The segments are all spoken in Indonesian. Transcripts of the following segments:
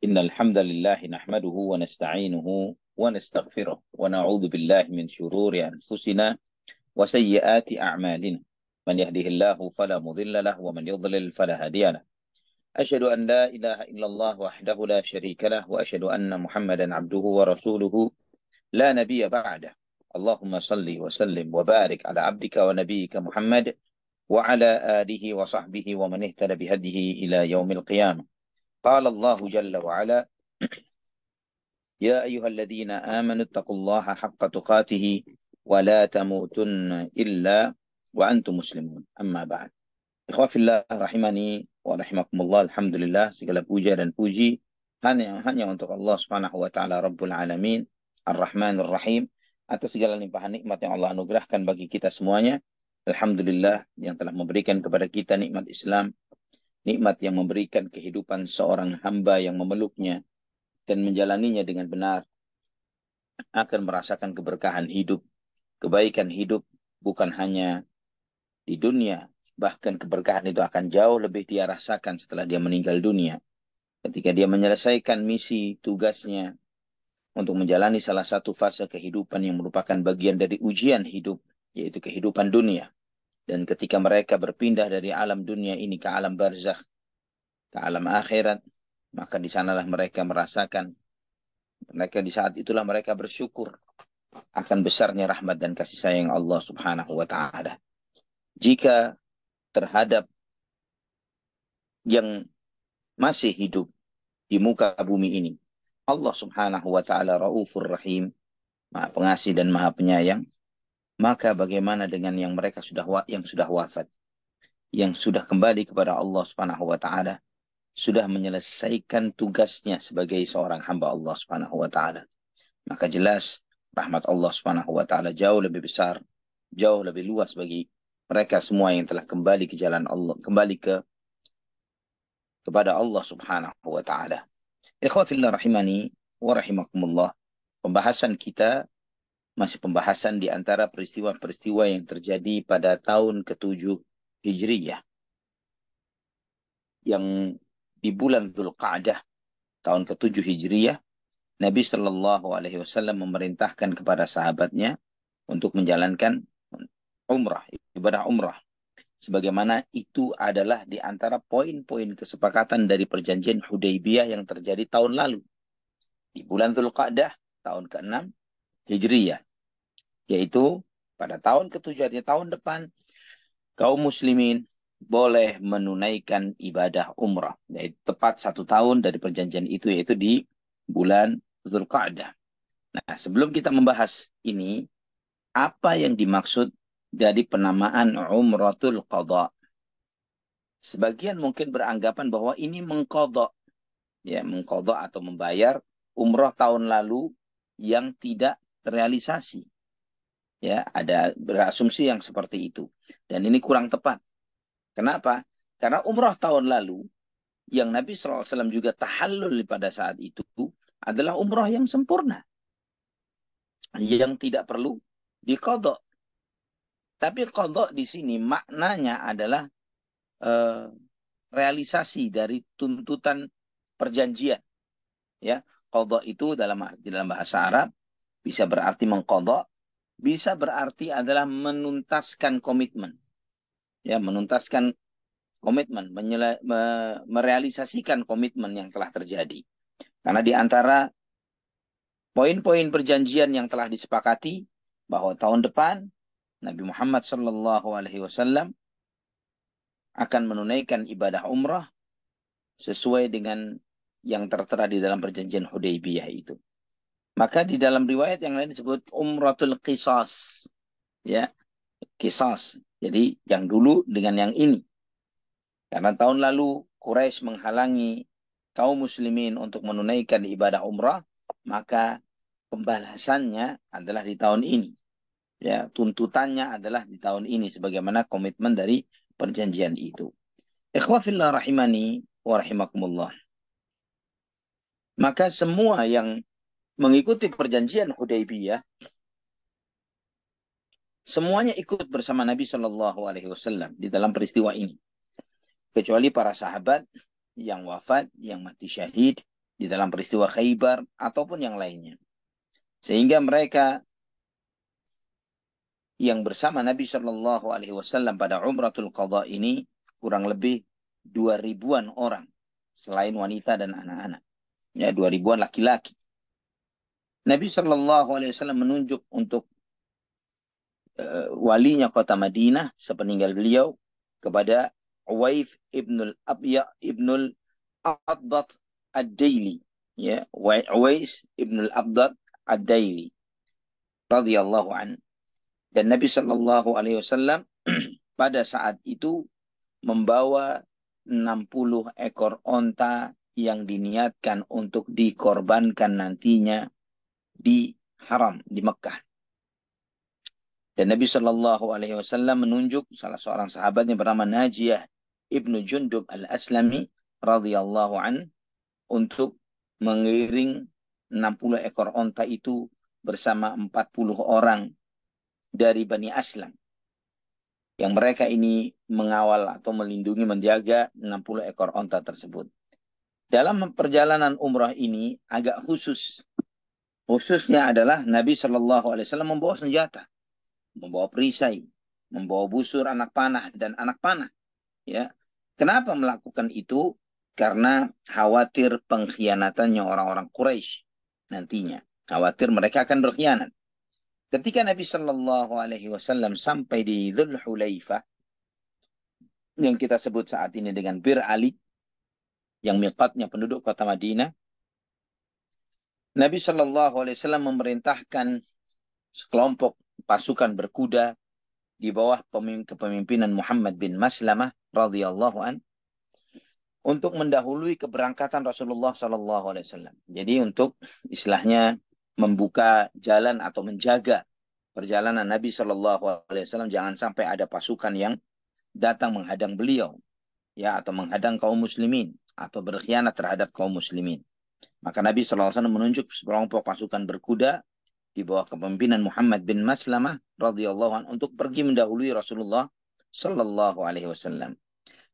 إن الحمد لله نحمده ونستعينه ونستغفره ونعوذ بالله من شرور أنفسنا وسيئات أعمالنا. من يهده الله فلا مضل له ومن يضلل فلا هادي له. أشهد أن لا إله إلا الله وحده لا شريك له وأشهد أن محمدا عبده ورسوله لا نبي بعده. اللهم صل وسلم وبارك على عبدك ونبيك محمد وعلى آله وصحبه ومن اهتدى بهديه إلى يوم القيامة. قال الله جل وعلا: يا أيها الذين آمنوا اتقوا الله حق تقاته ولا تموتن إلا وأنتم مسلمون. أما بعد. Ikhwafillah rahimani wa rahimakumullah. Alhamdulillah, segala puja dan puji hanya untuk Allah Subhanahu wa taala Rabbul Alamin, Ar-Rahmanir Rahim, atas segala limpahan nikmat yang Allah anugerahkan bagi kita semuanya. Alhamdulillah yang telah memberikan kepada kita nikmat Islam, nikmat yang memberikan kehidupan seorang hamba yang memeluknya dan menjalaninya dengan benar akan merasakan keberkahan hidup, kebaikan hidup, bukan hanya di dunia, bahkan keberkahan itu akan jauh lebih dia rasakan setelah dia meninggal dunia. Ketika dia menyelesaikan misi tugasnya untuk menjalani salah satu fase kehidupan yang merupakan bagian dari ujian hidup, yaitu kehidupan dunia. Dan ketika mereka berpindah dari alam dunia ini ke alam barzakh, ke alam akhirat, maka di sanalah mereka merasakan, di saat itulah mereka bersyukur akan besarnya rahmat dan kasih sayang Allah Subhanahu wa taala. Jika terhadap yang masih hidup di muka bumi ini, Allah Subhanahu wa taala Raufur Rahim, Maha Pengasih dan Maha Penyayang, maka bagaimana dengan yang mereka sudah wafat, yang sudah kembali kepada Allah Subhanahu wa taala, sudah menyelesaikan tugasnya sebagai seorang hamba Allah Subhanahu wa taala. Maka jelas rahmat Allah Subhanahu wa taala jauh lebih besar, jauh lebih luas bagi mereka semua yang telah kembali ke jalan Allah, kembali kepada Allah Subhanahu wa taala. Ikhwafillah rahimani wa rahimakumullah. Pembahasan kita masih pembahasan di antara peristiwa-peristiwa yang terjadi pada tahun ke-7 Hijriyah, yang di bulan Dzulqa'dah tahun ke-7 Hijriyah, Nabi Shallallahu Alaihi Wasallam memerintahkan kepada sahabatnya untuk menjalankan umrah, ibadah umrah. Sebagaimana itu adalah di antara poin-poin kesepakatan dari perjanjian Hudaybiyah yang terjadi tahun lalu. Di bulan Dzulqa'dah tahun ke-6 Hijriyah. Yaitu pada tahun ke-7, artinya tahun depan, kaum muslimin boleh menunaikan ibadah umrah. Yaitu tepat 1 tahun dari perjanjian itu, yaitu di bulan Dzulqa'dah. Nah, sebelum kita membahas ini, apa yang dimaksud dari penamaan Umratul Qadha? Sebagian mungkin beranggapan bahwa ini mengqadha, ya, mengqadha atau membayar umrah tahun lalu yang tidak terrealisasi. Ya, ada berasumsi yang seperti itu. Dan ini kurang tepat. Kenapa? Karena umrah tahun lalu yang Nabi SAW juga tahallul pada saat itu adalah umrah yang sempurna, yang tidak perlu diqadha. Tapi qadha di sini maknanya adalah realisasi dari tuntutan perjanjian. Ya, qadha itu dalam bahasa Arab bisa berarti mengqadha, bisa berarti adalah menuntaskan komitmen. Ya, menuntaskan komitmen, merealisasikan komitmen yang telah terjadi. Karena di antara poin-poin perjanjian yang telah disepakati bahwa tahun depan Nabi Muhammad SAW akan menunaikan ibadah umrah sesuai dengan yang tertera di dalam perjanjian Hudaybiyah itu. Maka di dalam riwayat yang lain disebut Umratul Qisas. Ya, Qisas. Jadi yang dulu dengan yang ini. Karena tahun lalu Quraisy menghalangi kaum muslimin untuk menunaikan ibadah umrah, maka pembalasannya adalah di tahun ini. Ya, tuntutannya adalah di tahun ini sebagaimana komitmen dari perjanjian itu. Ikhwafillah rahimani wa rahimakumullah. Maka semua yang mengikuti perjanjian Hudaybiyah semuanya ikut bersama Nabi Shallallahu Alaihi Wasallam di dalam peristiwa ini, kecuali para sahabat yang wafat, yang mati syahid di dalam peristiwa Khaybar ataupun yang lainnya. Sehingga mereka yang bersama Nabi Shallallahu Alaihi Wasallam pada Umratul Qadha ini kurang lebih 2.000-an orang selain wanita dan anak-anak. Ya, 2.000-an laki-laki. Nabi Shallallahu Alaihi Wasallam menunjuk untuk walinya kota Madinah sepeninggal beliau kepada Uwaif ibnul Abya ibnul Abdat ad-Daili. Ya, Uwais ibnul Abdat ad-Daili radhiyallahu an. Dan Nabi Shallallahu Alaihi Wasallam pada saat itu membawa 60 ekor onta yang diniatkan untuk dikorbankan nantinya di Haram, di Mekah. Dan Nabi Shallallahu Alaihi Wasallam menunjuk salah seorang sahabatnya bernama Najiyah ibnu Jundub al-Aslami radhiyallahu an untuk mengiring 60 ekor onta itu bersama 40 orang dari Bani Aslam. Yang mereka ini mengawal atau melindungi, menjaga 60 ekor onta tersebut. Dalam perjalanan umrah ini agak khusus. Khususnya adalah Nabi Shallallahu Alaihi Wasallam membawa senjata, membawa perisai, membawa busur anak panah dan anak panah. Ya, kenapa melakukan itu? Karena khawatir pengkhianatannya orang-orang Quraisy nantinya. Khawatir mereka akan berkhianat. Ketika Nabi Shallallahu Alaihi Wasallam sampai di Dzul Hulaifah, yang kita sebut saat ini dengan Bir Ali, yang miqatnya penduduk kota Madinah, Nabi Shallallahu Alaihi Wasallam memerintahkan sekelompok pasukan berkuda di bawah kepemimpinan Muhammad bin Maslamah radhiyallahu an untuk mendahului keberangkatan Rasulullah Shallallahu Alaihi Wasallam. Jadi untuk istilahnya membuka jalan atau menjaga perjalanan Nabi Shallallahu Alaihi Wasallam, jangan sampai ada pasukan yang datang menghadang beliau, ya, atau menghadang kaum muslimin atau berkhianat terhadap kaum muslimin. Maka Nabi Shallallahu Alaihi Wasallam menunjuk sekelompok pasukan berkuda di bawah kepemimpinan Muhammad bin Maslamah radhiyallahu anhu untuk pergi mendahului Rasulullah Shallallahu Alaihi Wasallam.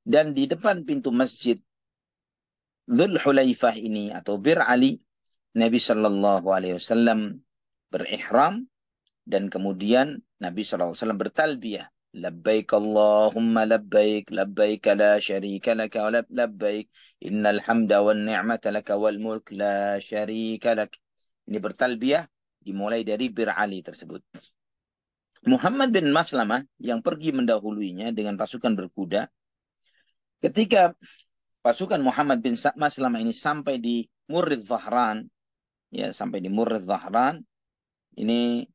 Dan di depan pintu masjid Dzul Hulaifah ini atau Bir Ali, Nabi Shallallahu Alaihi Wasallam berihram dan kemudian Nabi Shallallahu Alaihi Wasallam bertalbiyah. Labbaik Allahumma labbaik, labbaik la syarika laka wa labbaik, innal hamda wan ni'mata laka wal mulk la syarika lak. Ini bertalbiyah dimulai dari Bir Ali tersebut. Muhammad bin Maslamah yang pergi mendahuluinya dengan pasukan berkuda, ketika pasukan Muhammad bin Maslamah ini sampai di Murrid Zahran, ya, sampai di Murrid Zahran, ini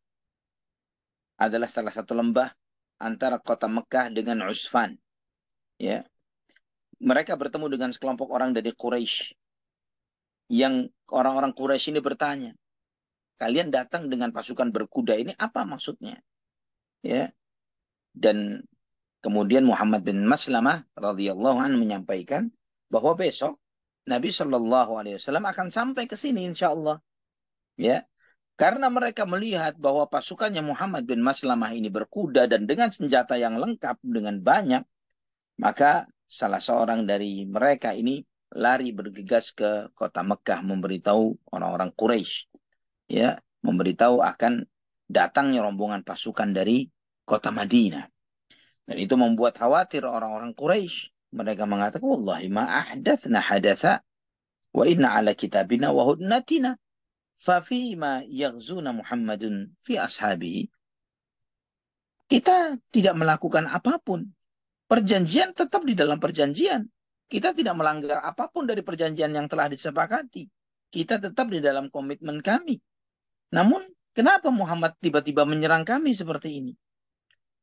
adalah salah satu lembah antara kota Mekah dengan Usfan. Ya, mereka bertemu dengan sekelompok orang dari Quraisy. Yang orang-orang Quraisy ini bertanya, kalian datang dengan pasukan berkuda ini apa maksudnya? Ya, dan kemudian Muhammad bin Maslamah radhiyallahu anhu menyampaikan bahwa besok Nabi Shallallahu Alaihi Wasallam akan sampai ke sini insya Allah. Ya, karena mereka melihat bahwa pasukannya Muhammad bin Maslamah ini berkuda dan dengan senjata yang lengkap dengan banyak, maka salah seorang dari mereka ini lari bergegas ke kota Mekah memberitahu orang-orang Quraisy, ya, memberitahu akan datangnya rombongan pasukan dari kota Madinah. Dan itu membuat khawatir orang-orang Quraisy. Mereka mengatakan, wallahi ma ahdathna hadatha wa inna ala kitabina wa hudnatina fafima yaghzuna Muhammadun fi ashabihi. Kita tidak melakukan apapun. Perjanjian tetap di dalam perjanjian. Kita tidak melanggar apapun dari perjanjian yang telah disepakati. Kita tetap di dalam komitmen kami. Namun, kenapa Muhammad tiba-tiba menyerang kami seperti ini?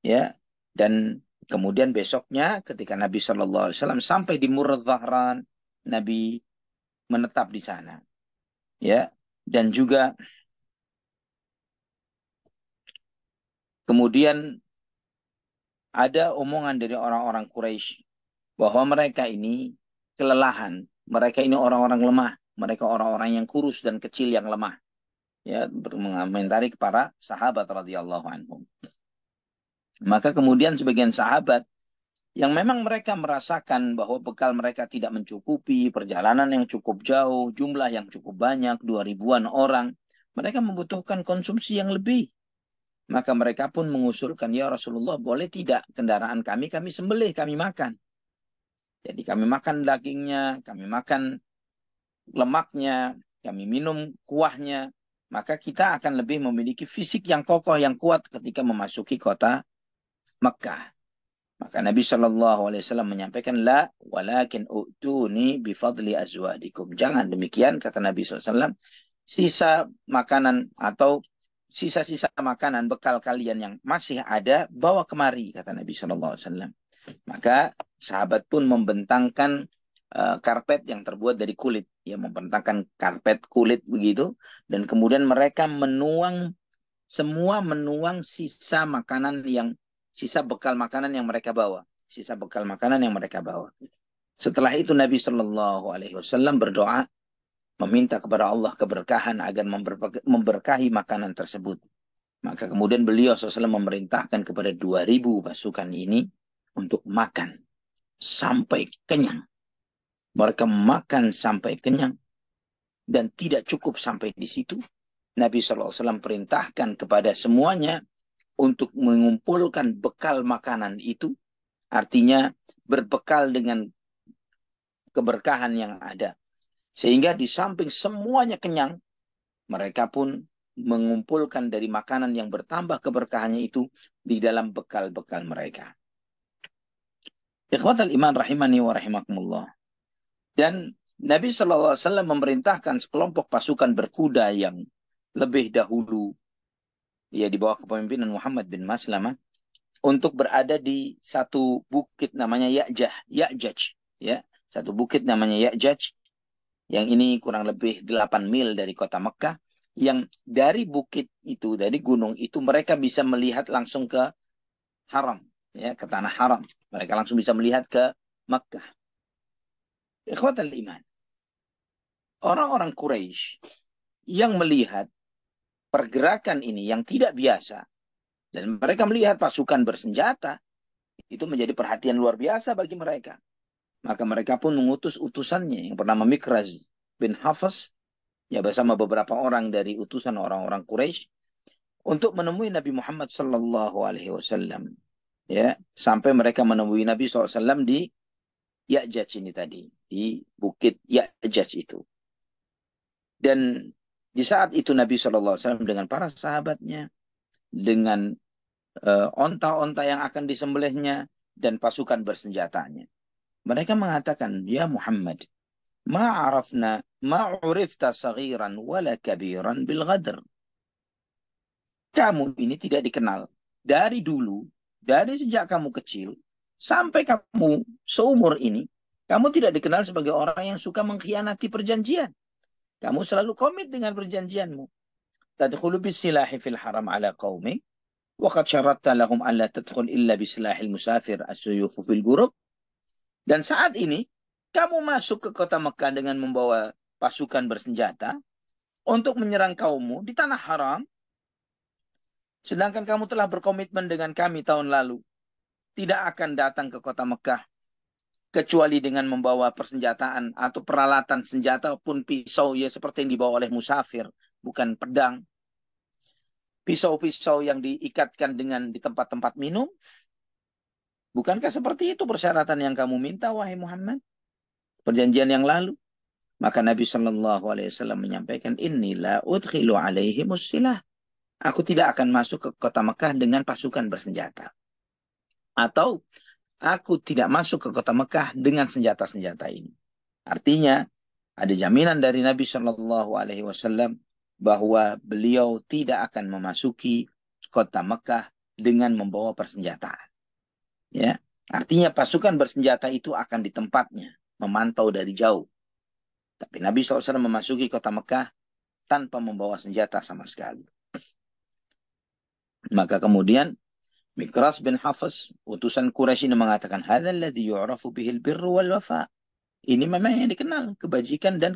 Ya, dan kemudian besoknya ketika Nabi Shallallahu Alaihi Wasallam sampai di Murad Zahran, Nabi menetap di sana. Ya, dan juga kemudian ada omongan dari orang-orang Quraisy bahwa mereka ini kelelahan, mereka ini orang-orang lemah, mereka orang-orang yang kurus dan kecil yang lemah. Ya, mengomentari kepada sahabat radhiyallahu anhum. Maka kemudian sebagian sahabat yang memang mereka merasakan bahwa bekal mereka tidak mencukupi, perjalanan yang cukup jauh, jumlah yang cukup banyak, 2.000-an orang, mereka membutuhkan konsumsi yang lebih. Maka mereka pun mengusulkan, ya Rasulullah, boleh tidak kendaraan kami sembelih, kami makan. Jadi kami makan dagingnya, kami makan lemaknya, kami minum kuahnya, maka kita akan lebih memiliki fisik yang kokoh, yang kuat ketika memasuki kota Mekah. Maka Nabi SAW menyampaikan, la walakin u'tuni bifadli azwadikum. Jangan demikian, kata Nabi SAW, sisa makanan atau sisa-sisa makanan bekal kalian yang masih ada, bawa kemari, kata Nabi SAW. Maka sahabat pun membentangkan karpet yang terbuat dari kulit, ya, membentangkan karpet kulit begitu, dan kemudian mereka menuang sisa makanan yang sisa bekal makanan yang mereka bawa, sisa bekal makanan yang mereka bawa. Setelah itu Nabi Shallallahu Alaihi Wasallam berdoa meminta kepada Allah keberkahan agar memberkahi makanan tersebut. Maka kemudian beliau SAW memerintahkan kepada 2.000 pasukan ini untuk makan sampai kenyang. Mereka makan sampai kenyang dan tidak cukup sampai di situ. Nabi SAW perintahkan kepada semuanya untuk mengumpulkan bekal makanan itu, artinya berbekal dengan keberkahan yang ada. Sehingga di samping semuanya kenyang, mereka pun mengumpulkan dari makanan yang bertambah keberkahannya itu di dalam bekal-bekal mereka. Ikhwatal iman rahimani wa rahimakumullah. Dan Nabi SAW memerintahkan sekelompok pasukan berkuda yang lebih dahulu, ya, di bawah kepemimpinan Muhammad bin Maslamah, untuk berada di satu bukit namanya Ya'jaj, ya, satu bukit namanya Ya'jaj, yang ini kurang lebih 8 mil dari kota Mekah, yang dari bukit itu, dari gunung itu, mereka bisa melihat langsung ke haram, ya, ke tanah haram. Mereka langsung bisa melihat ke Mekah. Ikhwatal iman. Orang-orang Quraisy yang melihat pergerakan ini yang tidak biasa, dan mereka melihat pasukan bersenjata, itu menjadi perhatian luar biasa bagi mereka. Maka mereka pun mengutus utusannya yang bernama Mikraz bin Hafs, ya, bersama beberapa orang dari utusan orang-orang Quraisy untuk menemui Nabi Muhammad Sallallahu Alaihi Wasallam. Ya, sampai mereka menemui Nabi SAW di Ya'jaj ini tadi, di bukit Ya'jaj itu. Dan di saat itu Nabi SAW dengan para sahabatnya, dengan onta-onta yang akan disembelihnya dan pasukan bersenjatanya, mereka mengatakan, ya Muhammad, ma'urifta saghiran wala kabiran bil ghadr. Kamu ini tidak dikenal dari dulu, dari sejak kamu kecil sampai kamu seumur ini, kamu tidak dikenal sebagai orang yang suka mengkhianati perjanjian. Kamu selalu komit dengan perjanjianmu. Tadkhulu bisilahi fil haram ala qaumi wa qad syaratta lahum an la tadkhul illa bisilahil musafir as-suyufu fil ghurub. Dan saat ini kamu masuk ke kota Mekah dengan membawa pasukan bersenjata untuk menyerang kaummu di tanah haram, sedangkan kamu telah berkomitmen dengan kami tahun lalu tidak akan datang ke kota Mekah kecuali dengan membawa persenjataan atau peralatan senjata pun pisau, ya, seperti yang dibawa oleh musafir, bukan pedang. Pisau-pisau yang diikatkan dengan di tempat-tempat minum. Bukankah seperti itu persyaratan yang kamu minta, wahai Muhammad? Perjanjian yang lalu. Maka Nabi SAW menyampaikan, Inilah udkhilu alaihimus silah. Aku tidak akan masuk ke kota Mekah dengan pasukan bersenjata. Atau aku tidak masuk ke kota Mekah dengan senjata-senjata ini. Artinya, ada jaminan dari Nabi Shallallahu Alaihi Wasallam bahwa beliau tidak akan memasuki kota Mekah dengan membawa persenjataan. Ya, artinya pasukan bersenjata itu akan di tempatnya, memantau dari jauh. Tapi Nabi SAW memasuki kota Mekah tanpa membawa senjata sama sekali. Maka kemudian Mikraz bin Hafs, utusan Quraisy ini mengatakan, hadzal ladzi yu'rafu bihil birru wal wafa. Ini memang yang dikenal kebajikan dan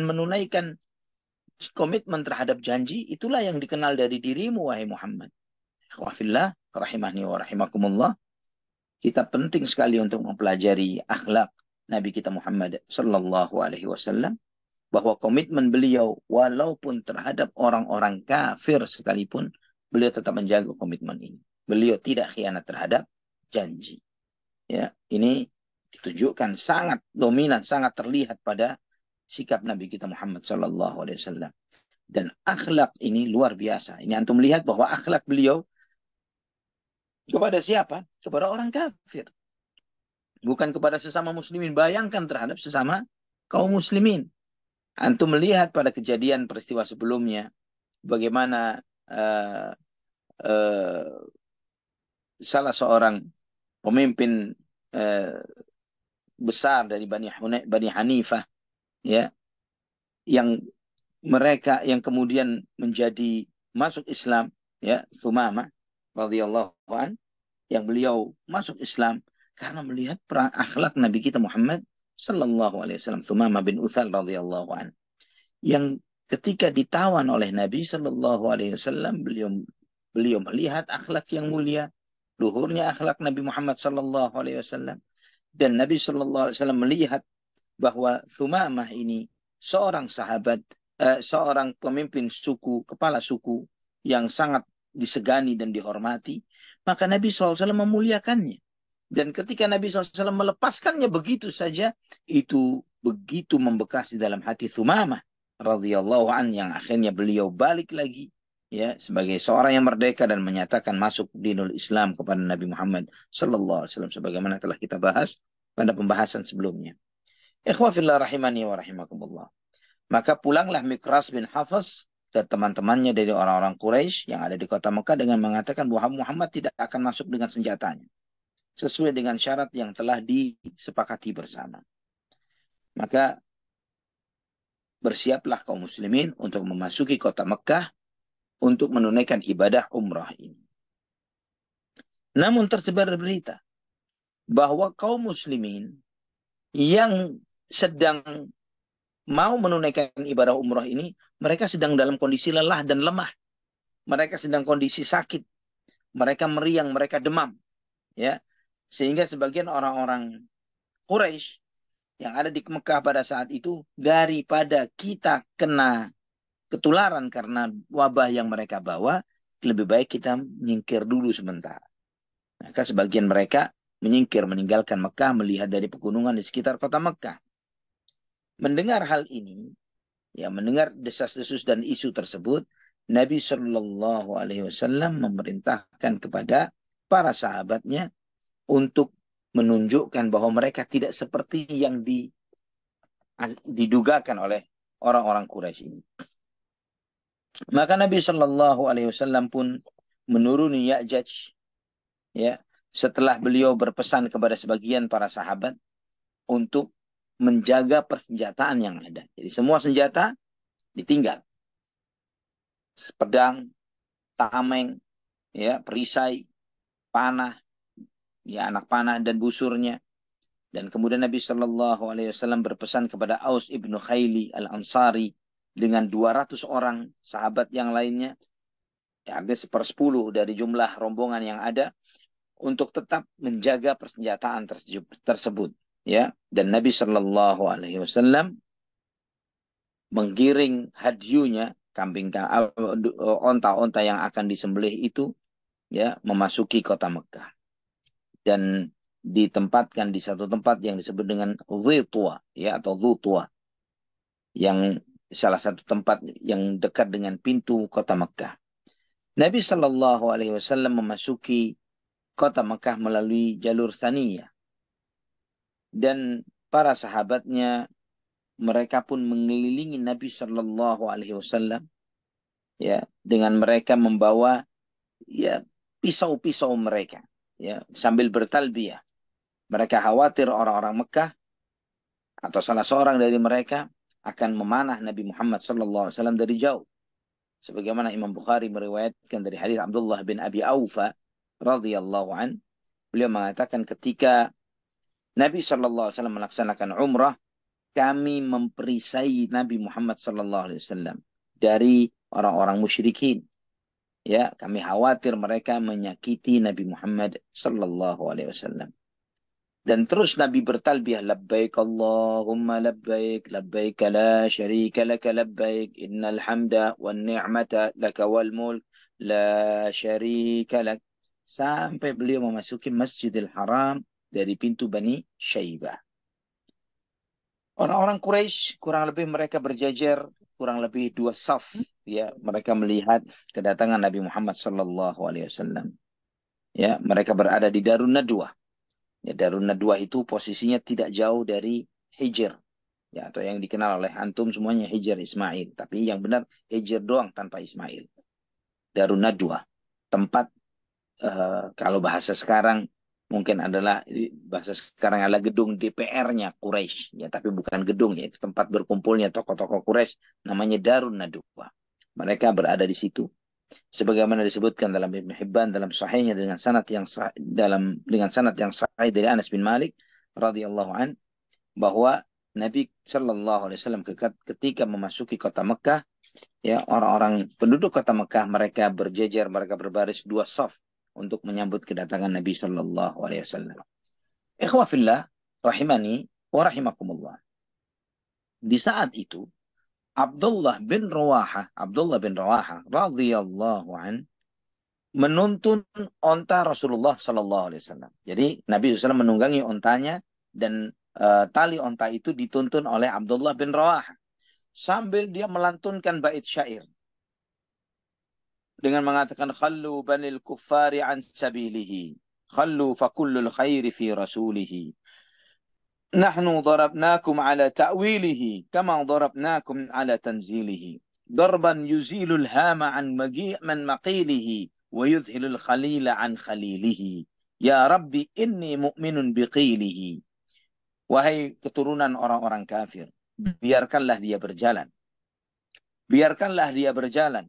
menunaikan komitmen terhadap janji, itulah yang dikenal dari dirimu, wahai Muhammad. Ikhwafillah rahimahni wa rahimakumullah. kita penting sekali untuk mempelajari akhlak Nabi kita Muhammad sallallahu alaihi wasallam, bahwa komitmen beliau walaupun terhadap orang-orang kafir sekalipun, beliau tetap menjaga komitmen ini. Beliau tidak khianat terhadap janji. Ya, ini ditunjukkan sangat dominan, sangat terlihat pada sikap Nabi kita Muhammad sallallahu alaihi wasallam. Dan akhlak ini luar biasa. Ini antum lihat bahwa akhlak beliau kepada siapa? Kepada orang kafir. Bukan kepada sesama muslimin. Bayangkan terhadap sesama kaum muslimin. Antum melihat pada kejadian peristiwa sebelumnya, bagaimana salah seorang pemimpin besar dari Bani Hanifah, ya, yang mereka yang kemudian menjadi masuk Islam, ya, Tsumamah radhiyallahu an, yang beliau masuk Islam karena melihat akhlak Nabi kita Muhammad sallallahu alaihi wasallam. Tsumamah bin Utsal radhiyallahu an, yang ketika ditawan oleh Nabi sallallahu alaihi wasallam, beliau melihat akhlak yang mulia, luhurnya akhlak Nabi Muhammad sallallahu alaihi wasallam, dan Nabi sallallahu alaihi wasallam melihat bahwa Tsumamah ini seorang sahabat, seorang pemimpin suku, kepala suku yang sangat disegani dan dihormati, maka Nabi SAW memuliakannya. Dan ketika Nabi SAW melepaskannya begitu saja, itu begitu membekas di dalam hati Tsumamah radhiyallahu an, yang akhirnya beliau balik lagi, ya, sebagai seorang yang merdeka dan menyatakan masuk dinul Islam kepada Nabi Muhammad sallallahu alaihi wasallam, sebagaimana telah kita bahas pada pembahasan sebelumnya. Ikhwah fillah rahimani wa rahimakumullah. Maka pulanglah Mikras bin Hafs ke teman-temannya dari orang-orang Quraisy yang ada di kota Mekah dengan mengatakan bahwa Muhammad tidak akan masuk dengan senjatanya, sesuai dengan syarat yang telah disepakati bersama. Maka bersiaplah kaum muslimin untuk memasuki kota Mekah untuk menunaikan ibadah umrah ini. Namun tersebar berita bahwa kaum muslimin yang sedang mau menunaikan ibadah umrah ini, mereka sedang dalam kondisi lelah dan lemah. Mereka sedang kondisi sakit. Mereka meriang, mereka demam. Ya, sehingga sebagian orang-orang Quraisy yang ada di Mekah pada saat itu, daripada kita kena ketularan karena wabah yang mereka bawa, lebih baik kita menyingkir dulu sementara. Maka sebagian mereka menyingkir, meninggalkan Mekah, melihat dari pegunungan di sekitar kota Mekah. Mendengar hal ini, ya, mendengar desas-desus dan isu tersebut, Nabi Shallallahu Alaihi Wasallam memerintahkan kepada para sahabatnya untuk menunjukkan bahwa mereka tidak seperti yang didugakan oleh orang-orang Quraisy ini. Maka Nabi Shallallahu Alaihi Wasallam pun menuruni Ya'jaj, ya, setelah beliau berpesan kepada sebagian para sahabat untuk menjaga persenjataan yang ada. Jadi semua senjata ditinggal. Pedang, tameng, ya, perisai, panah, ya, anak panah dan busurnya. Dan kemudian Nabi Shallallahu Alaihi Wasallam berpesan kepada Aus ibnu Khayli al-Ansari dengan 200 orang sahabat yang lainnya, ya, ada 1/10 dari jumlah rombongan yang ada, untuk tetap menjaga persenjataan tersebut. Ya, dan Nabi Shallallahu Alaihi Wasallam menggiring hadyunya, onta-onta yang akan disembelih itu, ya, memasuki kota Mekah dan ditempatkan di satu tempat yang disebut dengan Dhitwa, ya, atau Dhutwa, yang salah satu tempat yang dekat dengan pintu kota Mekah. Nabi Shallallahu Alaihi Wasallam memasuki kota Mekah melalui jalur Thaniyah. Dan para sahabatnya, mereka pun mengelilingi Nabi Shallallahu Alaihi Wasallam, ya, dengan mereka membawa, ya, pisau-pisau mereka, ya, sambil bertalbiyah. Mereka khawatir orang-orang Mekah atau salah seorang dari mereka akan memanah Nabi Muhammad Shallallahu Alaihi Wasallam dari jauh. Sebagaimana Imam Bukhari meriwayatkan dari hadis Abdullah bin Abi Aufa radhiyallahu an, beliau mengatakan ketika Nabi Shallallahu Alaihi Wasallam melaksanakan umrah, kami memperisai Nabi Muhammad Shallallahu Alaihi Wasallam dari orang-orang musyrikin. Ya, kami khawatir mereka menyakiti Nabi Muhammad Shallallahu Alaihi Wasallam. Dan terus Nabi bertalbiyah, labbaik Allahumma labbaik, labbaik la syarika laka labbaik, innal hamda wan ni'mata laka wal mulk, la syarika lak. Sampai beliau memasuki Masjidil Haram dari pintu Bani Syaibah. Orang-orang Quraisy kurang lebih mereka berjajar kurang lebih 2 saf, ya, mereka melihat kedatangan Nabi Muhammad sallallahu alaihi wasallam. Ya, mereka berada di Darun Nadwah. Ya, Darun Nadwah itu posisinya tidak jauh dari Hijr, ya, atau yang dikenal oleh antum semuanya Hijr Ismail, tapi yang benar Hijr doang tanpa Ismail. Darun Nadwah, tempat kalau bahasa sekarang mungkin adalah bahasa sekarang adalah gedung DPR-nya Quraisy, ya, tapi bukan gedung, ya, itu tempat berkumpulnya tokoh-tokoh Quraisy, namanya Darun Nadwa. Mereka berada di situ. Sebagaimana disebutkan dalam Ibnu Hibban dalam sahihnya dengan sanad yang sahih dari Anas bin Malik radhiyallahu an, bahwa Nabi Shallallahu alaihi wasallam ketika memasuki kota Mekah, ya, orang-orang penduduk kota Mekah mereka berjejer, mereka berbaris 2 saf untuk menyambut kedatangan Nabi Shallallahu alaihi wasallam. Ikhwafillah rahimani wa rahimakumullah. Di saat itu Abdullah bin Rawaha radhiyallahu an menuntun onta Rasulullah Shallallahu alaihi wasallam. Jadi Nabi SAW menunggangi ontanya, dan tali onta itu dituntun oleh Abdullah bin Rawaha sambil dia melantunkan bait syair dengan mengatakan, khallu banil kuffari an sabilihi, khallu fakullul khairi fi rasulihi, nahnu darabnakum ala ta'wilihi kama darabnakum ala tanzilihi, darban yuzilul hama an man maqilihi wa yudhilul khalila an khalilihi, ya rabbi inni mu'minun biqilihi. Wahai keturunan orang-orang kafir, biarkanlah dia berjalan, biarkanlah dia berjalan.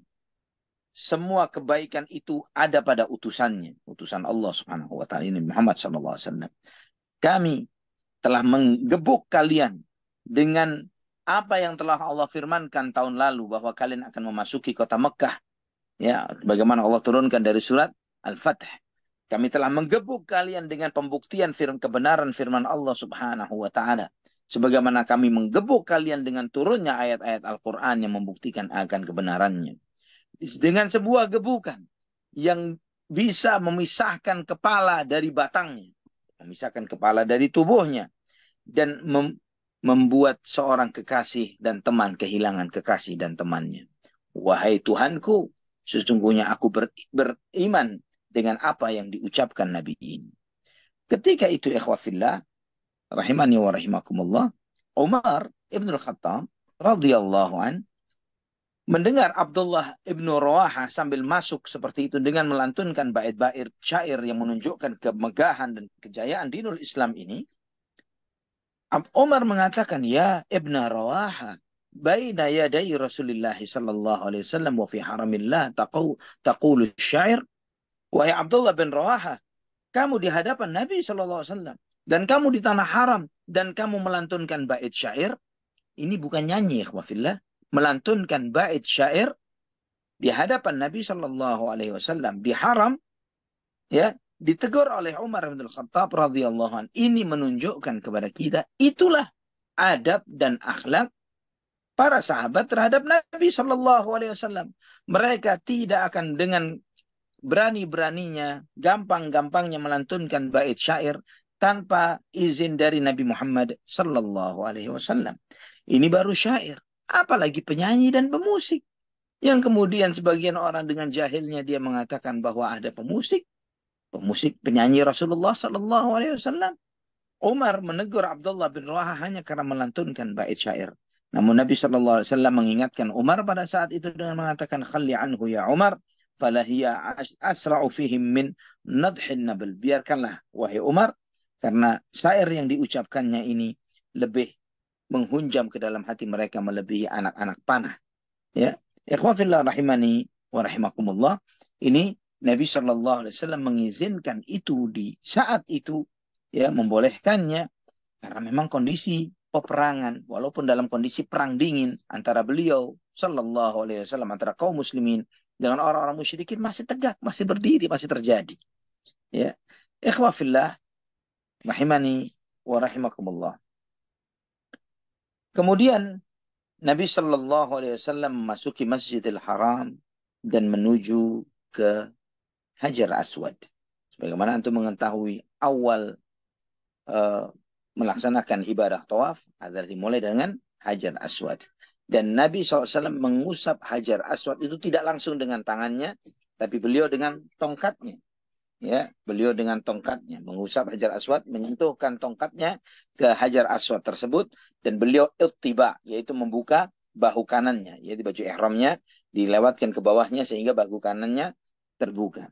Semua kebaikan itu ada pada utusannya, utusan Allah Subhanahu wa taala ini Muhammad sallallahu alaihi wasallam. Kami telah menggebuk kalian dengan apa yang telah Allah firmankan tahun lalu bahwa kalian akan memasuki kota Mekah. Ya, bagaimana Allah turunkan dari surat Al-Fath. Kami telah menggebuk kalian dengan pembuktian kebenaran firman Allah Subhanahu wa taala. Sebagaimana kami menggebuk kalian dengan turunnya ayat-ayat Al-Qur'an yang membuktikan akan kebenarannya. Dengan sebuah gebukan yang bisa memisahkan kepala dari batangnya, memisahkan kepala dari tubuhnya, dan membuat seorang kekasih dan teman kehilangan kekasih dan temannya. Wahai Tuhanku, sesungguhnya aku beriman dengan apa yang diucapkan Nabi ini. Ketika itu, ikhwafillah rahimani wa rahimakumullah, Umar ibn al-Khattab radhiyallahu an mendengar Abdullah ibnu Rawaha sambil masuk seperti itu dengan melantunkan bait-bait syair yang menunjukkan kemegahan dan kejayaan dinul Islam ini, Umar mengatakan, ya ibna Rawaha, baina yaday Rasulullah sallallahu alaihi wasallam wa fi haramillah taqulu syair. Wahai Abdullah bin Rawaha, kamu di hadapan Nabi sallallahu alaihi wasallam dan kamu di tanah haram dan kamu melantunkan bait syair. Ini bukan nyanyi, ikhwafillah. Melantunkan bait syair di hadapan Nabi Shallallahu Alaihi Wasallam di haram, ya, ditegur oleh Umar bin Khattab radhiyallahu an. Ini menunjukkan kepada kita itulah adab dan akhlak para sahabat terhadap Nabi Shallallahu Alaihi Wasallam. Mereka tidak akan dengan berani-beraninya, gampang-gampangnya melantunkan bait syair tanpa izin dari Nabi Muhammad Shallallahu Alaihi Wasallam. Ini baru syair. Apalagi penyanyi dan pemusik. Yang kemudian sebagian orang dengan jahilnya dia mengatakan bahwa ada pemusik penyanyi Rasulullah Sallallahu Alaihi Wasallam. Umar menegur Abdullah bin Rawaha hanya karena melantunkan bait syair. Namun Nabi Sallallahu Alaihi Wasallam mengingatkan Umar pada saat itu dengan mengatakan, khalli anhu ya Umar, falahiyya asra'u fihim min nadhin nabal. Biarkanlah wahai Umar, karena syair yang diucapkannya ini lebih menghunjam ke dalam hati mereka melebihi anak-anak panah. Ya, ikhwafillah rahimani wa rahimakumullah. Ini Nabi Shallallahu Alaihi Wasallam mengizinkan itu di saat itu, ya, membolehkannya karena memang kondisi peperangan, walaupun dalam kondisi perang dingin antara beliau Shallallahu Alaihi Wasallam, antara kaum muslimin dengan orang-orang musyrikin masih tegak, masih berdiri, masih terjadi. Ya, ikhwafillah, rahimani wa rahimakumullah. Kemudian Nabi Shallallahu Alaihi Wasallam memasuki Masjidil Haram dan menuju ke Hajar Aswad. Sebagaimana antum mengetahui awal eh, melaksanakan ibadah tawaf adalah dimulai dengan Hajar Aswad. Dan Nabi SAW mengusap Hajar Aswad itu tidak langsung dengan tangannya, tapi beliau dengan tongkatnya. Ya, beliau dengan tongkatnya mengusap Hajar Aswad, menyentuhkan tongkatnya ke Hajar Aswad tersebut, dan beliau ittiba, yaitu membuka bahu kanannya, yaitu baju ihramnya dilewatkan ke bawahnya sehingga bahu kanannya terbuka.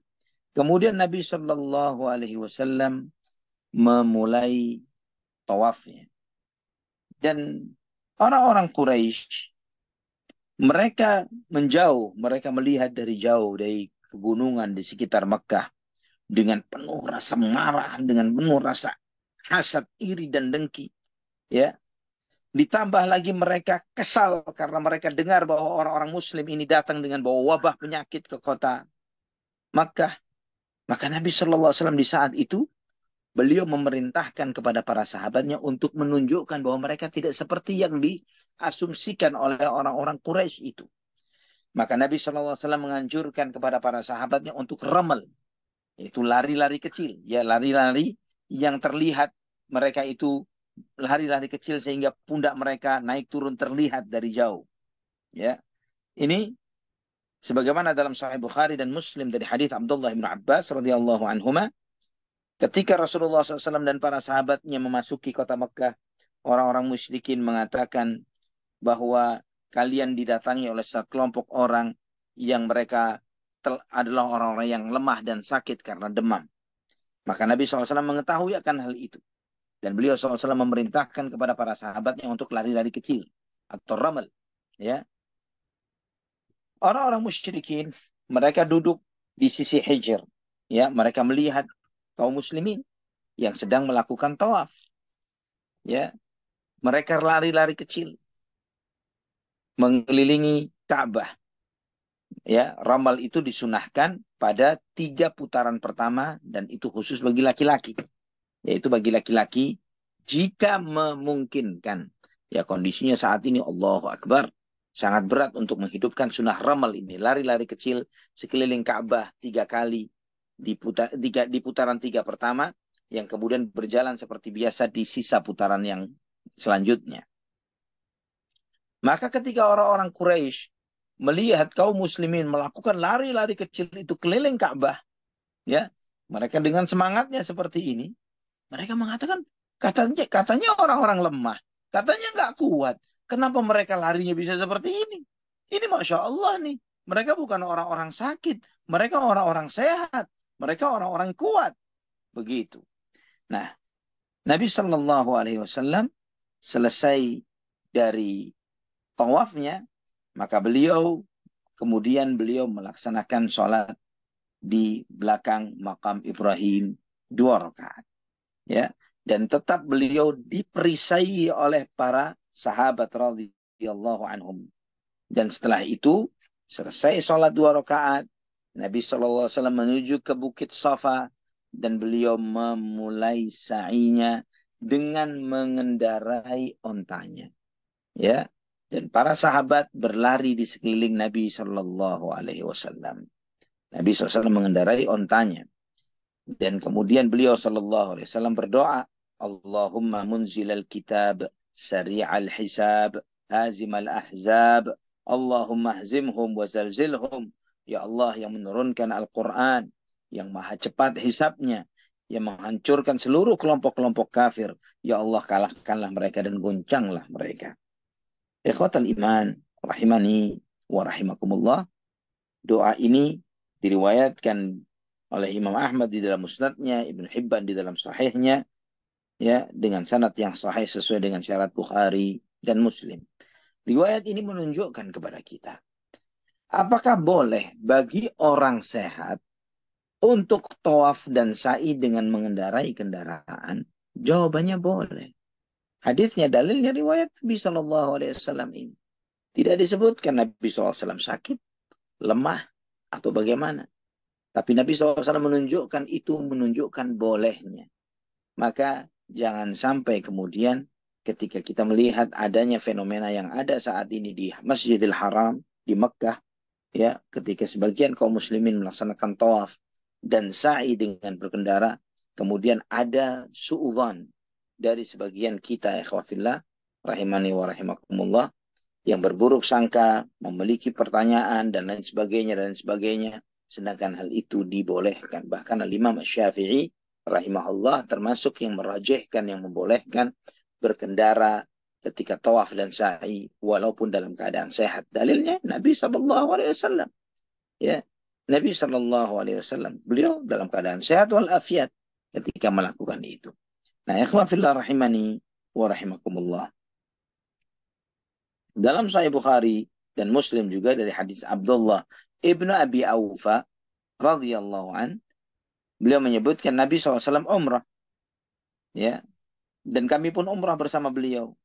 Kemudian Nabi Shallallahu Alaihi Wasallam memulai tawafnya, dan orang-orang Quraisy mereka menjauh, mereka melihat dari jauh dari pegunungan di sekitar Mekah dengan penuh rasa marah, dengan penuh rasa hasad, iri dan dengki, ya. Ditambah lagi mereka kesal karena mereka dengar bahwa orang-orang Muslim ini datang dengan bawa wabah penyakit ke kota Makkah. Maka Nabi Shallallahu Alaihi Wasallam di saat itu beliau memerintahkan kepada para sahabatnya untuk menunjukkan bahwa mereka tidak seperti yang diasumsikan oleh orang-orang Quraisy itu. Maka Nabi Shallallahu Alaihi Wasallam menganjurkan kepada para sahabatnya untuk ramal, yaitu lari-lari kecil, ya, lari-lari yang terlihat mereka itu lari-lari kecil sehingga pundak mereka naik turun terlihat dari jauh, ya. Ini sebagaimana dalam Sahih Bukhari dan Muslim dari hadis Abdullah bin Abbas radhiyallahu anhuma, ketika Rasulullah SAW dan para sahabatnya memasuki kota Mekah, orang-orang musyrikin mengatakan bahwa kalian didatangi oleh sekelompok orang yang mereka adalah orang-orang yang lemah dan sakit karena demam. Maka Nabi SAW mengetahui akan hal itu. Dan beliau SAW memerintahkan kepada para sahabatnya untuk lari-lari kecil atau ramal. Ya. Orang-orang musyrikin, mereka duduk di sisi hijr. Ya, mereka melihat kaum muslimin yang sedang melakukan tawaf. Ya, mereka lari-lari kecil mengelilingi Ka'bah. Ya, ramal itu disunahkan pada 3 putaran pertama dan itu khusus bagi laki-laki. Yaitu bagi laki-laki jika memungkinkan. Ya, kondisinya saat ini Allahu Akbar sangat berat untuk menghidupkan sunnah ramal ini. Lari-lari kecil sekeliling Ka'bah 3 kali di putaran 3 pertama, yang kemudian berjalan seperti biasa di sisa putaran yang selanjutnya. Maka ketika orang-orang Quraisy melihat kaum muslimin melakukan lari-lari kecil itu keliling Ka'bah, ya, mereka dengan semangatnya seperti ini, mereka mengatakan, katanya orang-orang lemah, katanya nggak kuat. Kenapa mereka larinya bisa seperti ini? Ini Masya Allah nih. Mereka bukan orang-orang sakit. Mereka orang-orang sehat. Mereka orang-orang kuat. Begitu. Nah, Nabi Shallallahu Alaihi Wasallam selesai dari tawafnya, maka kemudian beliau melaksanakan sholat di belakang makam Ibrahim 2 rakaat. Ya, dan tetap beliau diperisai oleh para sahabat radhiyallahu anhum. Dan setelah itu selesai sholat 2 rakaat, Nabi SAW menuju ke Bukit Safa dan beliau memulai sa'inya dengan mengendarai ontanya. Ya, dan para sahabat berlari di sekeliling Nabi Shallallahu Alaihi Wasallam. Nabi SAW mengendarai ontanya. Dan kemudian beliau sallallahu alaihi wasallam berdoa, Allahumma munzilal kitab, sari'al hisab, hazimal ahzab, Allahumma hzimhum wa zalzilhum. Ya Allah yang menurunkan Al-Quran, yang maha cepat hisabnya, yang menghancurkan seluruh kelompok-kelompok kafir. Ya Allah kalahkanlah mereka dan goncanglah mereka. Ikhwatal iman, rahimani wa rahimakumullah. Doa ini diriwayatkan oleh Imam Ahmad di dalam musnadnya, Ibn Hibban di dalam sahihnya, ya, dengan sanad yang sahih sesuai dengan syarat Bukhari dan Muslim. Riwayat ini menunjukkan kepada kita, apakah boleh bagi orang sehat untuk tawaf dan sa'i dengan mengendarai kendaraan? Jawabannya boleh. Hadisnya, dalilnya riwayat Nabi Shallallahu Alaihi Wasallam ini. Tidak disebutkan Nabi SAW sakit, lemah, atau bagaimana. Tapi Nabi SAW menunjukkan bolehnya. Maka jangan sampai kemudian ketika kita melihat adanya fenomena yang ada saat ini di Masjidil Haram, di Mekkah, ya, ketika sebagian kaum muslimin melaksanakan tawaf dan sa'i dengan berkendara, kemudian ada su'udzon dari sebagian kita, ikhwafillah, rahimani wa rahimakumullah, yang berburuk sangka, memiliki pertanyaan dan lain sebagainya, sedangkan hal itu dibolehkan. Bahkan Al-Imam Syafi'i rahimahullah termasuk yang merajihkan, yang membolehkan berkendara ketika tawaf dan sa'i walaupun dalam keadaan sehat. Dalilnya Nabi SAW. Ya, Nabi SAW, beliau dalam keadaan sehat walafiat ketika melakukan itu. Nah, ikhwan fillah rahimani wa rahimakumullah. Dalam Sahih Bukhari dan Muslim juga dari hadis Abdullah ibnu Abi Aufa radhiyallahu an, beliau menyebutkan Nabi SAW umrah, ya, dan kami pun umrah bersama beliau.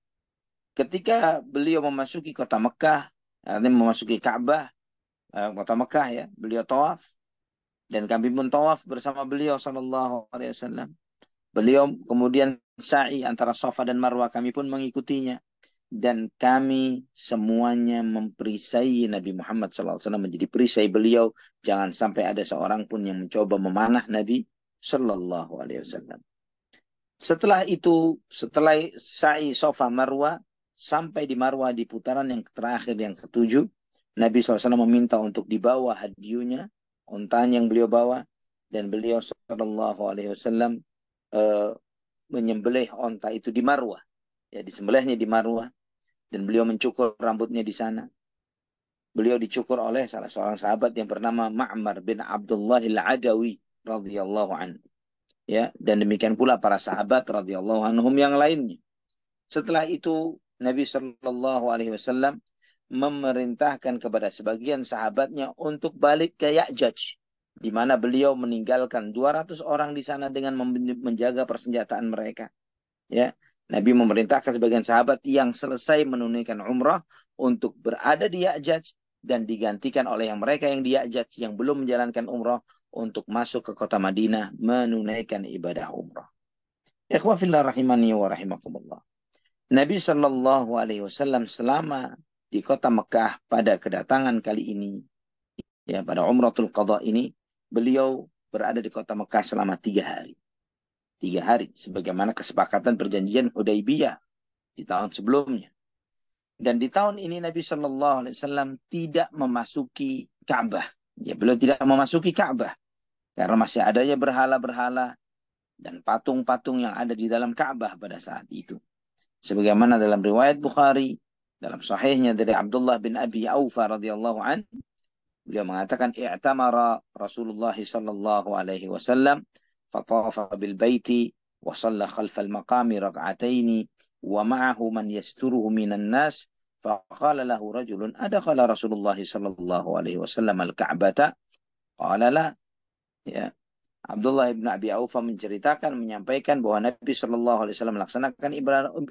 Ketika beliau memasuki kota Mekah, artinya memasuki Ka'bah, kota Mekah, ya, beliau tawaf dan kami pun tawaf bersama beliau sallallahu alaihi wasallam. Beliau kemudian sa'i antara Safa dan Marwah, kami pun mengikutinya. Dan kami semuanya memperisai Nabi Muhammad SAW, menjadi perisai beliau. Jangan sampai ada seorang pun yang mencoba memanah Nabi Sallallahu Alaihi Wasallam. Setelah itu, setelah sa'i Safa Marwah, sampai di Marwah di putaran yang terakhir, yang ketujuh, Nabi SAW meminta untuk dibawa hadiahnya, ontan yang beliau bawa, dan beliau Sallallahu Alaihi Wasallam menyembelih onta itu di Marwah. Ya, disembelihnya di Marwah. Dan beliau mencukur rambutnya di sana. Beliau dicukur oleh salah seorang sahabat yang bernama Ma'mar bin Abdullah al-Adawi radhiyallahu anhu. Ya, dan demikian pula para sahabat radhiyallahu anhum yang lainnya. Setelah itu Nabi Shallallahu alaihi wasallam memerintahkan kepada sebagian sahabatnya untuk balik ke Ya'jaj, di mana beliau meninggalkan 200 orang di sana dengan menjaga persenjataan mereka. Ya, Nabi memerintahkan sebagian sahabat yang selesai menunaikan umrah untuk berada di Ya'jaj dan digantikan oleh mereka yang di Ya'jaj yang belum menjalankan umrah untuk masuk ke kota Madinah menunaikan ibadah umrah. Ikhwah fillah rahimani wa rahimakumullah. Nabi Shallallahu alaihi wasallam selama di kota Mekah pada kedatangan kali ini, ya, pada Umratul Qadha ini, beliau berada di kota Mekah selama 3 hari. 3 hari, sebagaimana kesepakatan perjanjian Hudaybiyah di tahun sebelumnya. Dan di tahun ini Nabi Shallallahu Alaihi Wasallam tidak memasuki Ka'bah. Ya, beliau tidak memasuki Ka'bah karena masih adanya berhala-berhala dan patung-patung yang ada di dalam Ka'bah pada saat itu. Sebagaimana dalam riwayat Bukhari, dalam sahihnya dari Abdullah bin Abi Aufa radhiyallahu an, beliau mengatakan, i'tamara Rasulullah Sallallahu Alaihi Wasallam فطاف بالبيت وصلى خلف المقام ركعتين ومعه من يستره من الناس فقال له رجل أدخل رسول الله صلى الله عليه وسلم الكعبة قال لا. Ya, Abdullah bin Abi Aufa menyampaikan bahwa Nabi Shallallahu Alaihi Wasallam melaksanakan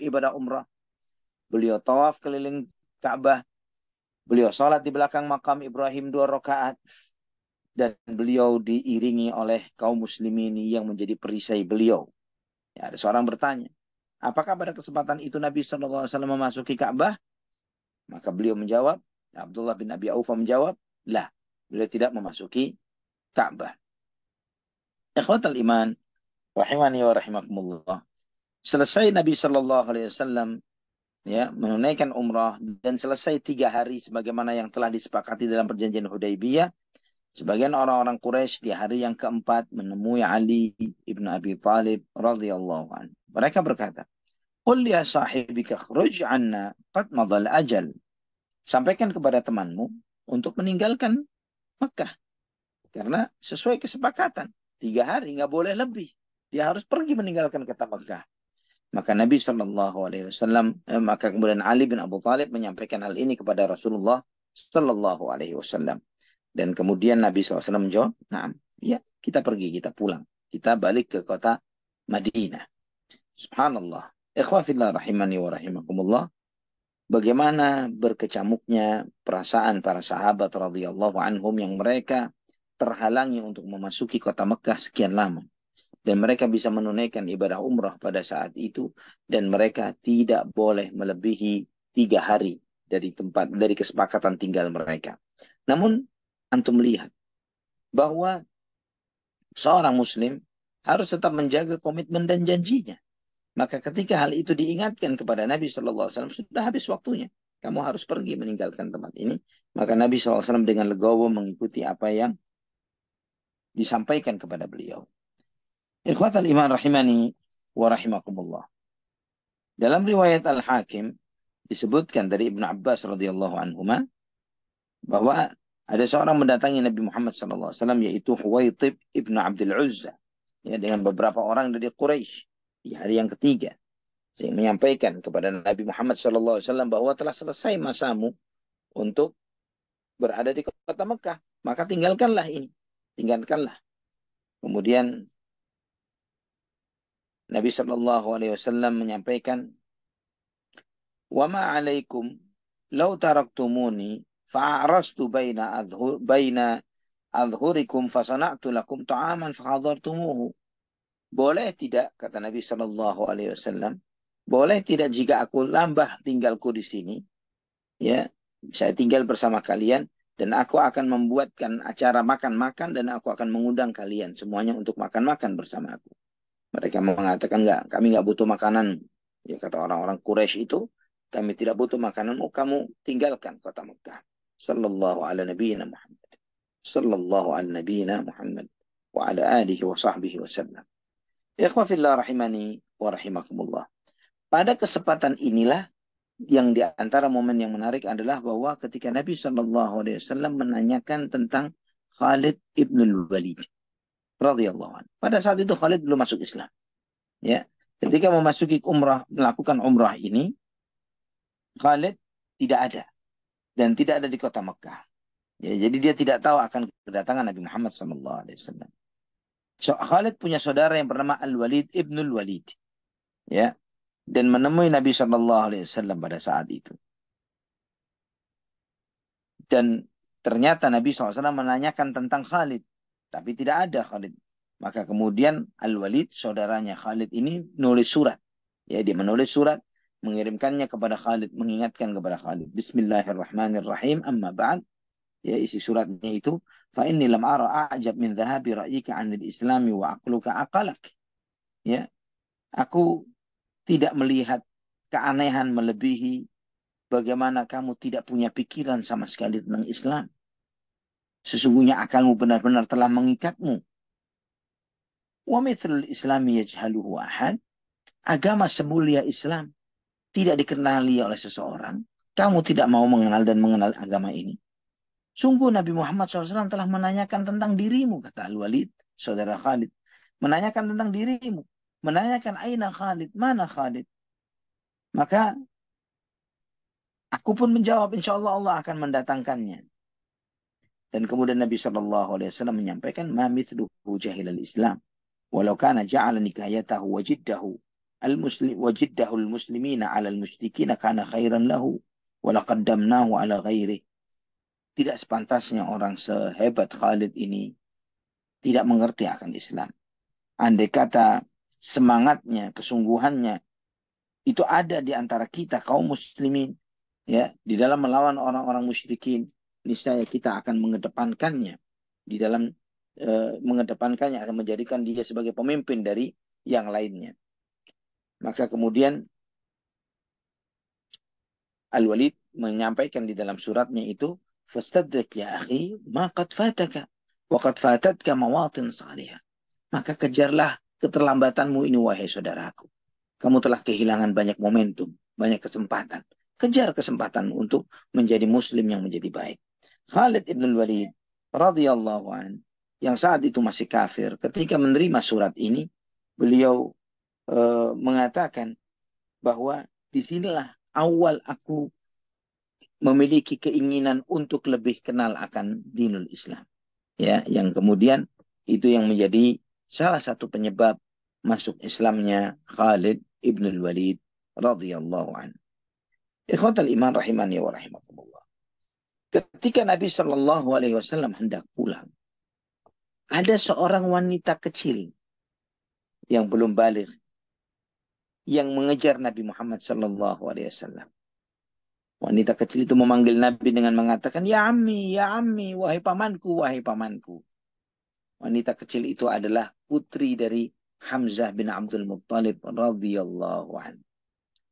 ibadah umrah. Beliau tawaf keliling Ka'bah, beliau sholat di belakang makam Ibrahim 2 rakaat. Dan beliau diiringi oleh kaum muslimin yang menjadi perisai beliau. Ya, ada seorang bertanya, apakah pada kesempatan itu Nabi SAW memasuki Ka'bah? Maka beliau menjawab, Abdullah bin Abi Aufa menjawab, lah, beliau tidak memasuki Ka'bah. Ikhwatal iman, rahimani wa rahimakumullah. Selesai Nabi SAW, ya, menunaikan umrah dan selesai 3 hari sebagaimana yang telah disepakati dalam perjanjian Hudaybiyah. Sebagian orang-orang Quraisy di hari yang keempat menemui Ali ibn Abi Thalib radhiyallahu anhu. Mereka berkata, "Qul ya sahibika khruj 'anna qad madal ajal." Sampaikan kepada temanmu untuk meninggalkan Mekah. Karena sesuai kesepakatan, 3 hari, nggak boleh lebih. Dia harus pergi meninggalkan kota Mekah. Maka Nabi Shallallahu Alaihi Wasallam, maka kemudian Ali bin Abu Thalib menyampaikan hal ini kepada Rasulullah Shallallahu Alaihi Wasallam. Dan kemudian Nabi SAW menjawab, nah, ya, kita pergi, kita pulang. Kita balik ke kota Madinah. Subhanallah. Ikhwafillah rahimani wa rahimakumullah. Bagaimana berkecamuknya perasaan para sahabat radhiyallahu anhum yang mereka terhalangi untuk memasuki kota Mekah sekian lama. dan mereka bisa menunaikan ibadah umrah pada saat itu, dan mereka tidak boleh melebihi 3 hari dari kesepakatan tinggal mereka. Namun antum lihat bahwa seorang muslim harus tetap menjaga komitmen dan janjinya. Maka ketika hal itu diingatkan kepada Nabi Shallallahu Alaihi Wasallam, sudah habis waktunya. Kamu harus pergi meninggalkan tempat ini. Maka Nabi Shallallahu Alaihi Wasallam dengan legowo mengikuti apa yang disampaikan kepada beliau. Ikhwatal iman rahimani wa rahimakumullah. Dalam riwayat Al-Hakim disebutkan dari Ibnu Abbas radhiyallahu anhuma bahwa ada seorang mendatangi Nabi Muhammad SAW, yaitu Huwaitib ibnu Abdul Uzza, ya, dengan beberapa orang dari Quraisy di hari yang ketiga. Saya menyampaikan kepada Nabi Muhammad SAW bahwa telah selesai masamu untuk berada di kota Mekah, maka tinggalkanlah ini, tinggalkanlah. Kemudian Nabi SAW menyampaikan, wa ma alaikum law taraktumuni fa'arastu baina adhurikum fasana'tu lakum ta'aman fahadartumuhu. Boleh tidak, kata Nabi SAW, boleh tidak jika aku lambah tinggalku di sini, ya, saya tinggal bersama kalian, dan aku akan membuatkan acara makan-makan, dan aku akan mengundang kalian semuanya untuk makan-makan bersama aku. Mereka mengatakan, enggak, kami enggak butuh makanan. Ya, kata orang-orang Quraisy itu, kami tidak butuh makananmu, kamu tinggalkan kota Mekah. Sallallahu ala nabiyina Muhammad. Sallallahu ala nabiyina Muhammad. Wa ala alihi wa sahbihi wa sallam. Ikhwafillah rahimani wa rahimakumullah. Pada kesempatan inilah yang di antara momen yang menarik adalah bahwa ketika Nabi SAW menanyakan tentang Khalid ibn Walid radhiyallahu anhu. Pada saat itu Khalid belum masuk Islam. Ya, ketika memasuki melakukan umrah ini, Khalid tidak ada dan tidak ada di kota Mekah. Ya, jadi dia tidak tahu akan kedatangan Nabi Muhammad SAW. Khalid punya saudara yang bernama Al-Walid ibnul Walid, ya, dan menemui Nabi SAW pada saat itu. Dan ternyata Nabi SAW menanyakan tentang Khalid, tapi tidak ada Khalid. Maka kemudian Al-Walid, saudaranya Khalid ini, nulis surat. Ya, dia menulis surat, mengirimkannya kepada Khalid, mengingatkan kepada Khalid. Bismillahirrahmanirrahim, amma ba'd. Ya, isi suratnya itu, fa inni lam ara a'jab min dhahabi ra'yika 'anil islami wa aqluka aqalak. Ya, aku tidak melihat keanehan melebihi bagaimana kamu tidak punya pikiran sama sekali tentang Islam. Sesungguhnya akalmu benar-benar telah mengikatmu. Wa mithlul islami yajhaluhu ahad. Agama semulia Islam tidak dikenali oleh seseorang. Kamu tidak mau mengenal dan mengenal agama ini. Sungguh Nabi Muhammad SAW telah menanyakan tentang dirimu, kata Al-Walid, saudara Khalid. Menanyakan tentang dirimu. Menanyakan aina Khalid, mana Khalid. Maka aku pun menjawab, insya Allah Allah akan mendatangkannya. Dan kemudian Nabi SAW menyampaikan, ma mithluhu jahilal Islam. Walau kana ja'ala nikayatahu wajiddahu al-muslimina ala al-musyrikina kana khairan lahu. Walaqaddamnahu ala ghairih. Tidak sepantasnya orang sehebat Khalid ini tidak mengerti akan Islam. Andai kata semangatnya, kesungguhannya, itu ada di antara kita, kaum muslimin, ya, di dalam melawan orang-orang musyrikin, niscaya kita akan mengedepankannya. Di dalam mengedepankannya akan menjadikan dia sebagai pemimpin dari yang lainnya. Maka kemudian Al-Walid menyampaikan di dalam suratnya itu, fastadrik ya akhi, ma qad fataka wa qad fatatka mawatin salihah. Maka kejarlah keterlambatanmu ini, wahai saudaraku. Kamu telah kehilangan banyak momentum, banyak kesempatan. Kejar kesempatan untuk menjadi muslim yang menjadi baik. Khalid ibn Walid radhiyallahu an, yang saat itu masih kafir, ketika menerima surat ini, beliau mengatakan bahwa disinilah awal aku memiliki keinginan untuk lebih kenal akan dinul Islam. Ya, yang kemudian itu yang menjadi salah satu penyebab masuk Islamnya Khalid ibn Walid radhiyallahu anhu. Ikhwatal iman rahimani wa rahimakumullah. Ketika Nabi Shallallahu Alaihi Wasallam hendak pulang, ada seorang wanita kecil yang belum balik, yang mengejar Nabi Muhammad Sallallahu Alaihi Wasallam. Wanita kecil itu memanggil Nabi dengan mengatakan, ya ammi, wahai pamanku, wahai pamanku. Wanita kecil itu adalah putri dari Hamzah bin Abdul Muttalib radhiyallahu anhu.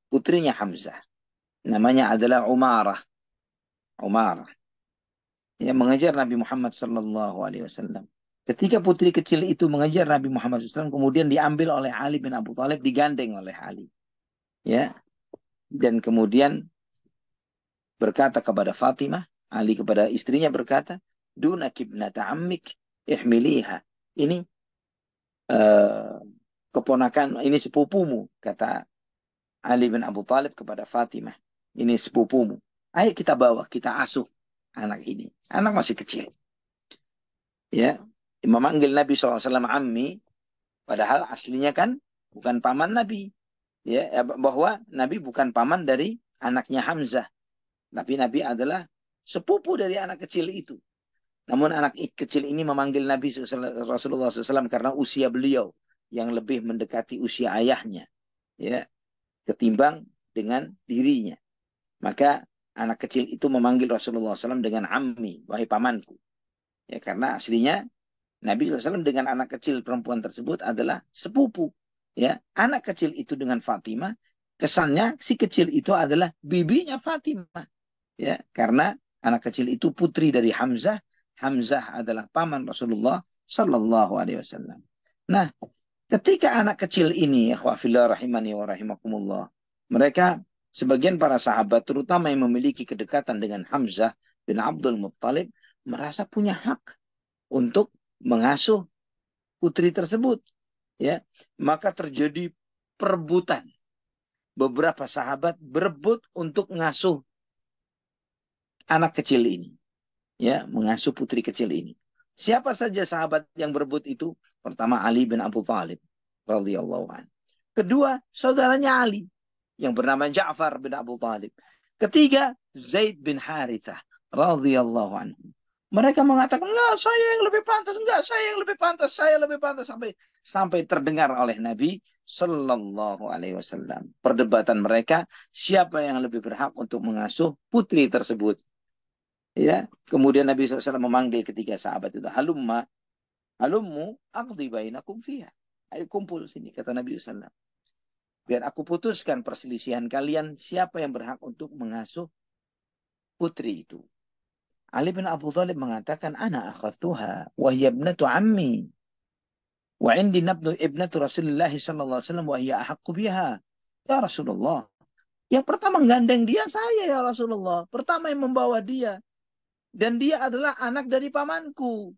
Putrinya Hamzah. Namanya adalah Umarah. Umarah. Yang mengejar Nabi Muhammad Sallallahu Alaihi Wasallam. Ketika putri kecil itu mengejar Nabi Muhammad SAW, kemudian diambil oleh Ali bin Abu Thalib, digandeng oleh Ali. Ya, dan kemudian berkata kepada Fatimah, Ali kepada istrinya berkata, Dunak ibnata ammik ihmiliha. Ini keponakan, ini sepupumu, kata Ali bin Abu Thalib kepada Fatimah. Ini sepupumu. Ayo kita bawa, kita asuh anak ini. Anak masih kecil. Ya, memanggil Nabi SAW ammi, padahal aslinya kan bukan paman Nabi. Ya, bahwa Nabi bukan paman dari anaknya Hamzah. Tapi Nabi adalah sepupu dari anak kecil itu. Namun anak kecil ini memanggil Nabi Rasulullah SAW karena usia beliau yang lebih mendekati usia ayahnya, ya, ketimbang dengan dirinya. Maka anak kecil itu memanggil Rasulullah SAW dengan ammi, wahai pamanku. Ya, karena aslinya Nabi SAW dengan anak kecil perempuan tersebut adalah sepupu. Ya, anak kecil itu dengan Fatimah, kesannya si kecil itu adalah bibinya Fatimah. Ya, karena anak kecil itu putri dari Hamzah. Hamzah adalah paman Rasulullah Sallallahu Alaihi Wasallam. Nah, ketika anak kecil ini, akhwafillah rahimani wa rahimakumullah, mereka sebagian para sahabat, terutama yang memiliki kedekatan dengan Hamzah bin Abdul Muttalib, merasa punya hak untuk mengasuh putri tersebut. Ya, maka terjadi perebutan. Beberapa sahabat berebut untuk mengasuh anak kecil ini, ya, mengasuh putri kecil ini. Siapa saja sahabat yang berebut itu? Pertama Ali bin Abu Thalib radhiyallahu anhu. Kedua, saudaranya Ali yang bernama Ja'far bin Abu Thalib. Ketiga, Zaid bin Harithah radhiyallahu anhu. Mereka mengatakan, enggak, saya yang lebih pantas, enggak, saya yang lebih pantas, saya lebih pantas, sampai terdengar oleh Nabi Sallallahu Alaihi Wasallam. Perdebatan mereka, siapa yang lebih berhak untuk mengasuh putri tersebut. Ya, kemudian Nabi SAW memanggil ketiga sahabat itu, halummu aqdi bainakum fiha. Ayo kumpul sini, kata Nabi SAW. Biar aku putuskan perselisihan kalian, siapa yang berhak untuk mengasuh putri itu. Ali bin Abu Thalib mengatakan, ana akhadtuha wa hiya ibnatu ammi. Wa indi ibnatu Rasulullah SAW wa hiya ahaqqu biha. Ya Rasulullah. Yang pertama menggandeng dia saya, ya Rasulullah. Pertama yang membawa dia. Dan dia adalah anak dari pamanku.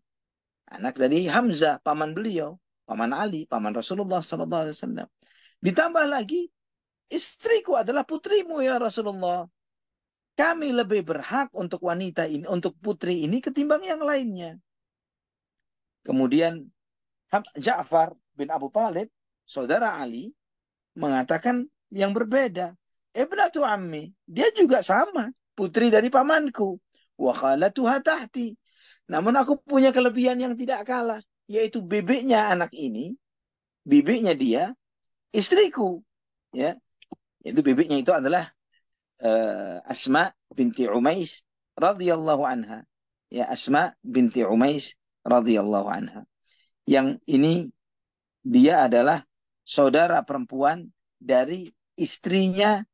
Anak dari Hamzah, paman beliau. Paman Ali, paman Rasulullah SAW. Ditambah lagi, istriku adalah putrimu ya Rasulullah. Kami lebih berhak untuk wanita ini, untuk putri ini ketimbang yang lainnya. Kemudian Ja'far bin Abu Talib, saudara Ali, mengatakan yang berbeda. Ibnatu ammi, dia juga sama, putri dari pamanku. Wa khalatuha tahti. Namun aku punya kelebihan yang tidak kalah, yaitu bibiknya anak ini, bibiknya dia, istriku. Ya, yaitu bibiknya itu adalah Asma binti Umais radhiyallahu anha. Ya, Asma binti Umais radhiyallahu anha. Yang ini dia adalah saudara perempuan dari istrinya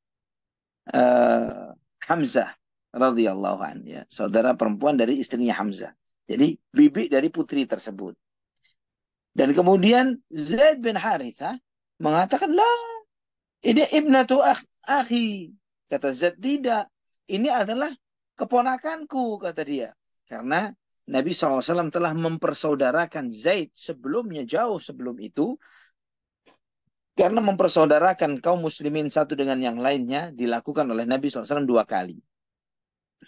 Hamzah radhiyallahu anhu, ya, saudara perempuan dari istrinya Hamzah. Jadi bibi dari putri tersebut. Dan kemudian Zaid bin Harithah mengatakan, lah, ini ibnatu akhi. Kata Zaid, tidak. Ini adalah keponakanku, kata dia. Karena Nabi SAW telah mempersaudarakan Zaid sebelumnya, jauh sebelum itu. Karena mempersaudarakan kaum muslimin satu dengan yang lainnya dilakukan oleh Nabi SAW dua kali.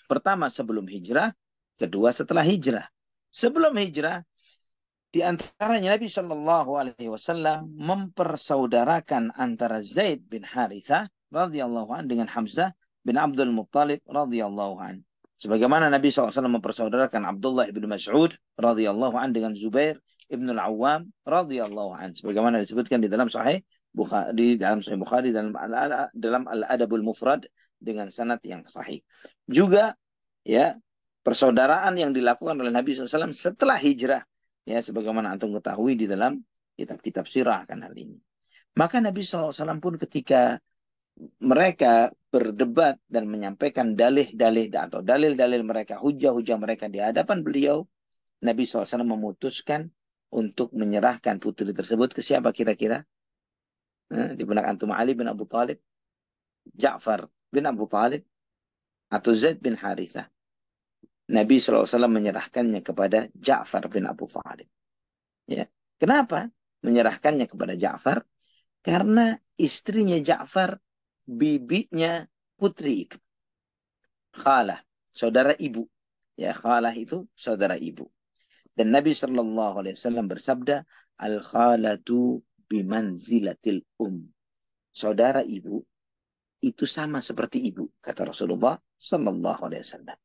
Pertama sebelum hijrah, kedua setelah hijrah. Sebelum hijrah, di antaranya Nabi Shallallahu Alaihi Wasallam mempersaudarakan antara Zaid bin Harithah radhiyallahu an dengan Hamzah bin Abdul Muttalib radhiyallahu an. Sebagaimana Nabi SAW mempersaudarakan Abdullah bin Mas'ud radhiyallahu an dengan Zubair Ibnul Awwam radhiyallahu anhu, sebagaimana disebutkan di dalam Sahih Bukhari, dalam Al-Adabul Mufrad dengan sanad yang sahih. Juga ya, persaudaraan yang dilakukan oleh Nabi SAW setelah hijrah, ya, sebagaimana antum ketahui di dalam kitab-kitab sirah akan hal ini. Maka Nabi SAW pun ketika mereka berdebat dan menyampaikan dalih-dalih atau dalil-dalil mereka, hujah-hujah mereka di hadapan beliau, Nabi SAW memutuskan untuk menyerahkan putri tersebut ke siapa kira-kira? Di benak antum, Ali bin Abu Talib, Ja'far bin Abu Talib, atau Zaid bin Harithah. Nabi SAW menyerahkannya kepada Ja'far bin Abu Talib. Ya. Kenapa menyerahkannya kepada Ja'far? Karena istrinya Ja'far, bibinya putri itu. Khalah, saudara ibu. Ya, khalah itu saudara ibu. Dan Nabi SAW bersabda, al-khalatu bimanzilatil Saudara ibu itu sama seperti ibu, kata Rasulullah SAW.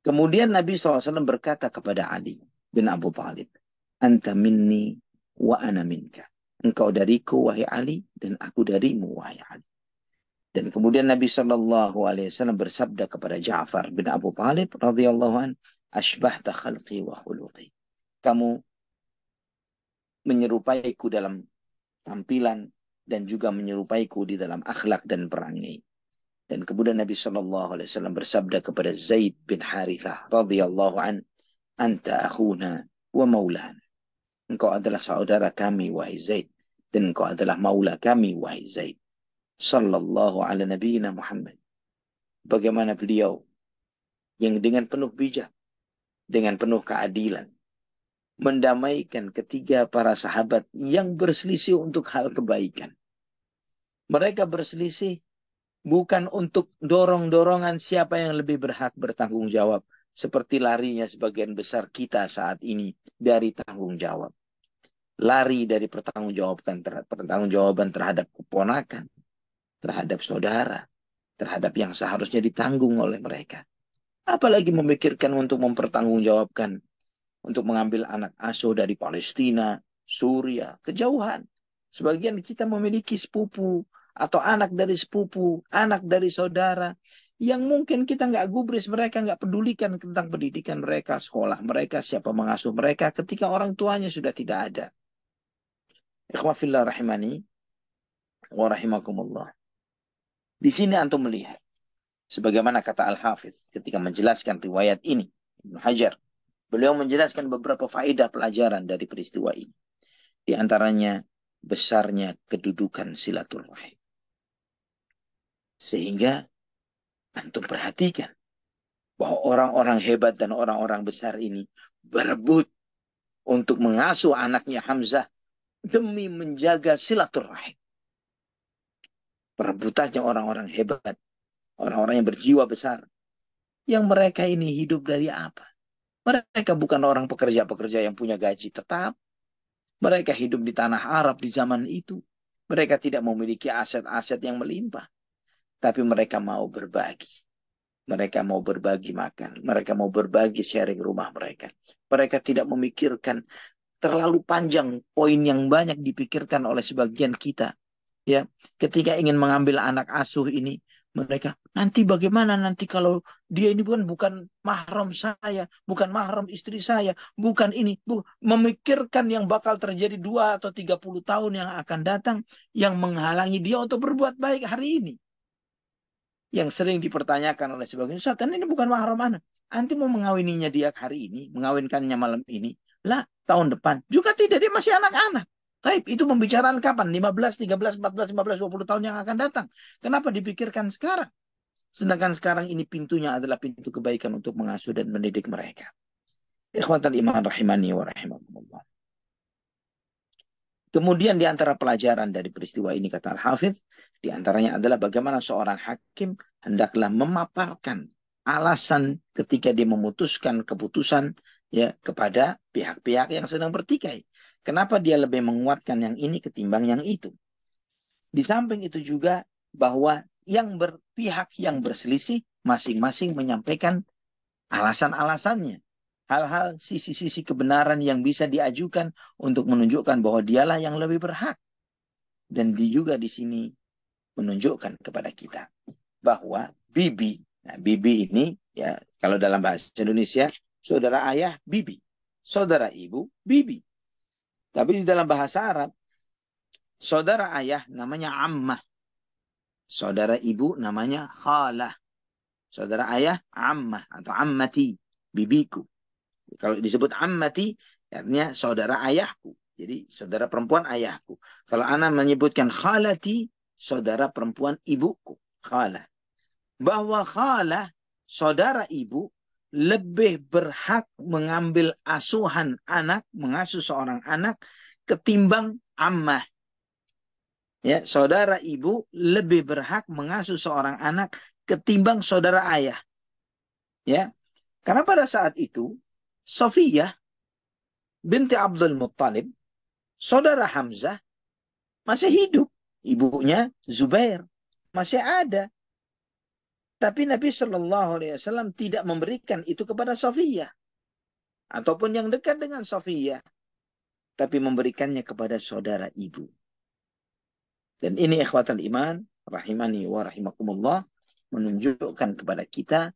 Kemudian Nabi SAW berkata kepada Ali bin Abu Talib, anta minni wa ana minka. Engkau dariku, wahai Ali, dan aku darimu, wahai Ali. Dan kemudian Nabi SAW bersabda kepada Ja'far bin Abu Talib radhiyallahu an, ashbahta khalqi wa khuluqi. Kamu menyerupaiku dalam tampilan dan juga menyerupaiku di dalam akhlak dan perangai. Dan kemudian Nabi SAW bersabda kepada Zaid bin Harithah radhiyallahu an, anta akhuna wa maulana. Engkau adalah saudara kami, wahai Zaid, dan engkau adalah maula kami, wahai Zaid. Sallallahu ala nabiyina Muhammad. Bagaimana beliau yang dengan penuh bijak, dengan penuh keadilan, mendamaikan ketiga para sahabat yang berselisih untuk hal kebaikan. Mereka berselisih bukan untuk dorong-dorongan siapa yang lebih berhak bertanggung jawab. Seperti larinya sebagian besar kita saat ini dari tanggung jawab. Lari dari pertanggungjawaban terhadap keponakan, terhadap saudara, terhadap yang seharusnya ditanggung oleh mereka. Apalagi memikirkan untuk mempertanggungjawabkan, untuk mengambil anak asuh dari Palestina, Suria, kejauhan. Sebagian kita memiliki sepupu, atau anak dari sepupu, anak dari saudara, yang mungkin kita nggak gubris mereka, nggak pedulikan tentang pendidikan mereka, sekolah mereka, siapa mengasuh mereka, ketika orang tuanya sudah tidak ada. Ikhwah fillah rahimani wa rahimakumullah. Di sini antum melihat, sebagaimana kata Al-Hafidh ketika menjelaskan riwayat ini, Ibnu Hajar, beliau menjelaskan beberapa faedah pelajaran dari peristiwa ini. Di antaranya, besarnya kedudukan silaturahim. Sehingga antum perhatikan bahwa orang-orang hebat dan orang-orang besar ini berebut untuk mengasuh anaknya Hamzah demi menjaga silaturahim. Perebutannya orang-orang hebat, orang-orang yang berjiwa besar, yang mereka ini hidup dari apa? Mereka bukan orang pekerja-pekerja yang punya gaji tetap. Mereka hidup di tanah Arab di zaman itu. Mereka tidak memiliki aset-aset yang melimpah. Tapi mereka mau berbagi. Mereka mau berbagi makan. Mereka mau berbagi sharing rumah mereka. Mereka tidak memikirkan terlalu panjang poin yang banyak dipikirkan oleh sebagian kita. Ya, ketika ingin mengambil anak asuh ini, mereka nanti bagaimana nanti kalau dia ini bukan mahram saya, bukan mahram istri saya, bukan ini, memikirkan yang bakal terjadi 2 atau 30 tahun yang akan datang yang menghalangi dia untuk berbuat baik hari ini. Yang sering dipertanyakan oleh sebagian, Ustaz, kan ini bukan mahram anak. Nanti mau mengawininya dia hari ini, mengawinkannya malam ini. Lah, tahun depan. Juga tidak, dia masih anak-anak. Taib, itu pembicaraan kapan? 15, 13, 14, 15, 20 tahun yang akan datang. Kenapa dipikirkan sekarang? Sedangkan sekarang ini pintunya adalah pintu kebaikan untuk mengasuh dan mendidik mereka. Ikhwatal iman rahimani wa rahimakumullah. Kemudian di antara pelajaran dari peristiwa ini, kata Al-Hafidh, di antaranya adalah bagaimana seorang hakim hendaklah memaparkan alasan ketika dia memutuskan keputusan ya kepada pihak-pihak yang sedang bertikai. Kenapa dia lebih menguatkan yang ini ketimbang yang itu? Di samping itu juga bahwa yang berpihak yang berselisih masing-masing menyampaikan alasan-alasannya. hal-hal sisi-sisi kebenaran yang bisa diajukan untuk menunjukkan bahwa dialah yang lebih berhak. Dan juga di sini menunjukkan kepada kita bahwa bibi, nah, bibi ini ya kalau dalam bahasa Indonesia saudara ayah bibi, saudara ibu bibi. Tapi di dalam bahasa Arab saudara ayah namanya ammah, saudara ibu namanya khalah, saudara ayah ammah atau ammati, bibiku. Kalau disebut ammati artinya saudara ayahku. Jadi saudara perempuan ayahku. Kalau ana menyebutkan khalati, saudara perempuan ibuku, khalah. Bahwa khalah, saudara ibu, lebih berhak mengambil asuhan anak, mengasuh seorang anak, ketimbang ammah. Ya, saudara ibu lebih berhak mengasuh seorang anak ketimbang saudara ayah. Ya, karena pada saat itu Sofiyah binti Abdul Muttalib, saudara Hamzah, masih hidup. Ibunya Zubair masih ada. Tapi Nabi Shallallahu Alaihi Wasallam tidak memberikan itu kepada Sofiyah ataupun yang dekat dengan Sofiyah, tapi memberikannya kepada saudara ibu. Dan ini ikhwatal iman, rahimani wa rahimakumullah, menunjukkan kepada kita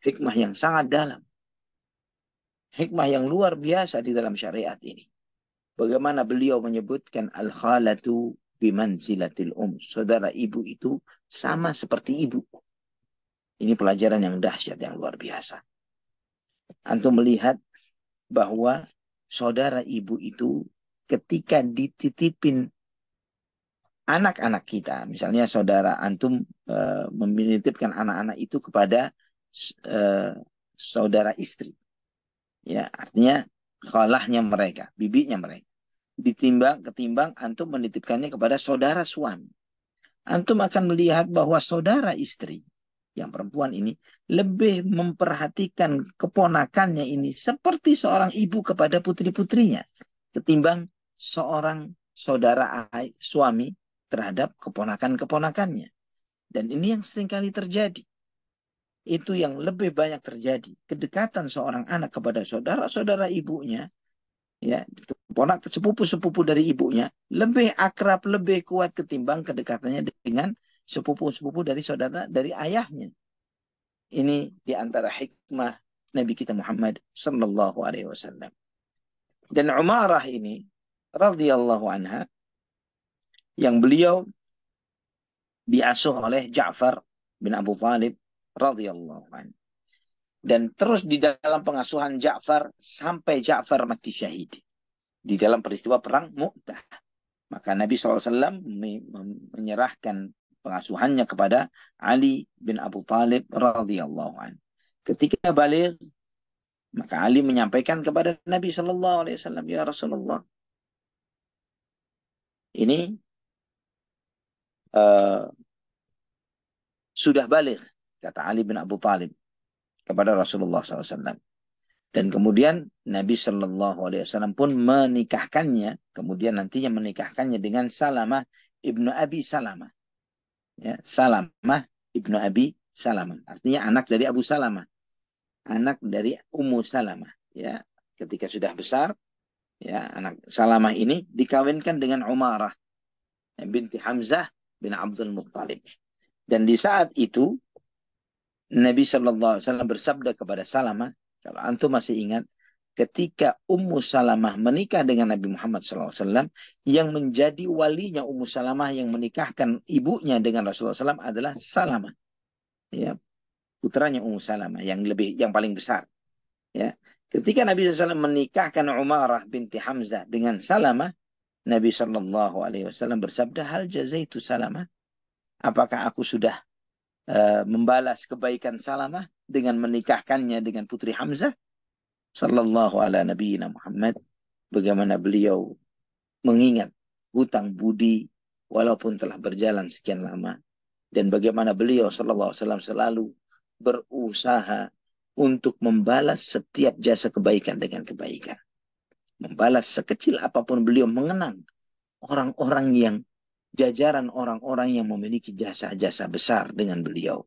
hikmah yang sangat dalam. Hikmah yang luar biasa di dalam syariat ini. Bagaimana beliau menyebutkan al-khalatu bimanzilatil saudara ibu itu sama seperti ibu. Ini pelajaran yang dahsyat, yang luar biasa. Antum melihat bahwa saudara ibu itu ketika dititipin anak-anak kita, misalnya saudara antum menitipkan anak-anak itu kepada saudara istri, ya artinya khalahnya mereka, bibinya mereka, ketimbang antum menitipkannya kepada saudara suami, antum akan melihat bahwa saudara istri yang perempuan ini lebih memperhatikan keponakannya ini seperti seorang ibu kepada putri-putrinya ketimbang seorang saudara suami terhadap keponakan-keponakannya. Dan ini yang seringkali terjadi. Itu yang lebih banyak terjadi. Kedekatan seorang anak kepada saudara-saudara ibunya, ya, keponak sepupu-sepupu dari ibunya, lebih akrab, lebih kuat ketimbang kedekatannya dengan sepupu-sepupu dari saudara, dari ayahnya. Ini diantara hikmah Nabi kita Muhammad Sallallahu Alaihi Wasallam. Dan Umarah ini, radhiyallahu anha, yang beliau diasuh oleh Ja'far bin Abu Thalib radhiyallahu anhu. Dan terus di dalam pengasuhan Ja'far sampai Ja'far mati syahid di dalam peristiwa perang Mu'tah. Maka Nabi SAW menyerahkan pengasuhannya kepada Ali bin Abu Thalib radhiyallahu anhu. Ketika balik, maka Ali menyampaikan kepada Nabi SAW, ya Rasulullah, ini sudah balik, kata Ali bin Abu Thalib kepada Rasulullah SAW. Dan kemudian Nabi SAW pun menikahkannya, kemudian nantinya menikahkannya dengan Salamah ibnu Abi Salamah. Ya, Salamah ibnu Abi Salamah, artinya anak dari Abu Salamah, anak dari Ummu Salamah. Ya, ketika sudah besar, ya, anak Salamah ini dikawinkan dengan Umarah binti Hamzah bin Abdul Muttalib. Dan di saat itu Nabi SAW bersabda kepada Salamah, kalau antum masih ingat, ketika Ummu Salamah menikah dengan Nabi Muhammad SAW, yang menjadi walinya Ummu Salamah yang menikahkan ibunya dengan Rasulullah SAW adalah Salamah, ya, putranya Ummu Salamah yang paling besar. Ya, ketika Nabi SAW menikahkan Umarah binti Hamzah dengan Salamah, Nabi SAW bersabda, hal jazaitu Salamah, apakah aku sudah membalas kebaikan Salamah dengan menikahkannya dengan putri Hamzah? Sallallahu ala nabiyina Muhammad. Bagaimana beliau mengingat hutang budi walaupun telah berjalan sekian lama. Dan bagaimana beliau sallallahu alaihi wasallam selalu berusaha untuk membalas setiap jasa kebaikan dengan kebaikan. Membalas sekecil apapun, beliau mengenang orang-orang yang jajaran orang-orang yang memiliki jasa-jasa besar dengan beliau.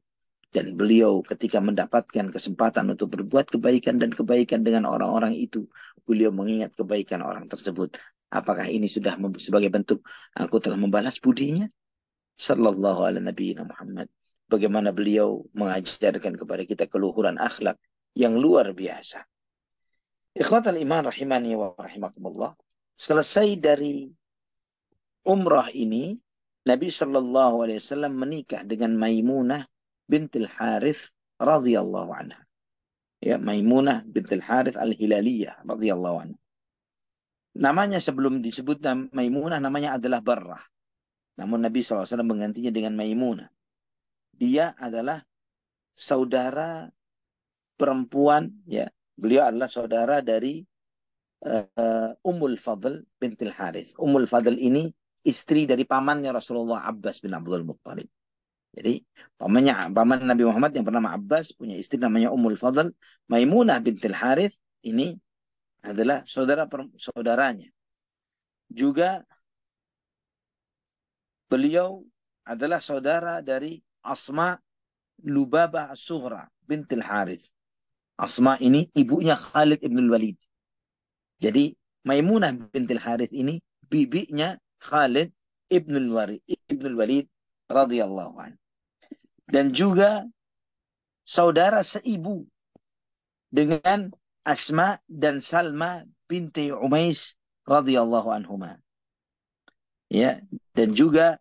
Dan beliau ketika mendapatkan kesempatan untuk berbuat kebaikan dan kebaikan dengan orang-orang itu, beliau mengingat kebaikan orang tersebut. Apakah ini sudah sebagai bentuk aku telah membalas budinya? Sallallahu alaihi Nabi Muhammad. Bagaimana beliau mengajarkan kepada kita keluhuran akhlak yang luar biasa. Ikhwatal iman rahimani wa rahimakumullah. Selesai dari umrah ini, Nabi Shallallahu Alaihi Wasallam menikah dengan Maimunah bintil Harith radhiyallahu anha. Ya, Maimunah bintil Harith al-Hilaliyah radhiyallahu anha. Namanya sebelum disebut Maimunah, namanya adalah Barrah. Namun Nabi SAW menggantinya dengan Maimunah. Dia adalah saudara perempuan, ya. Beliau adalah saudara dari Ummul Fadl bintil Harith. Ummul Fadl ini istri dari pamannya Rasulullah Abbas bin Abdul Muttalib. Jadi paman Nabi Muhammad yang bernama Abbas punya istri namanya Ummul Fadl. Maimunah bintil Harith ini adalah saudaranya. Juga beliau adalah saudara dari Asma Lubabah As-Sughra bintil Harith. Asma ini ibunya Khalid ibn Walid. Jadi Maimunah bintil Harith ini bibinya Khalid ibn Walid radhiyallahu anhu. Dan juga saudara seibu dengan Asma dan Salma binti Umais radhiyallahu anhuma. Ya, dan juga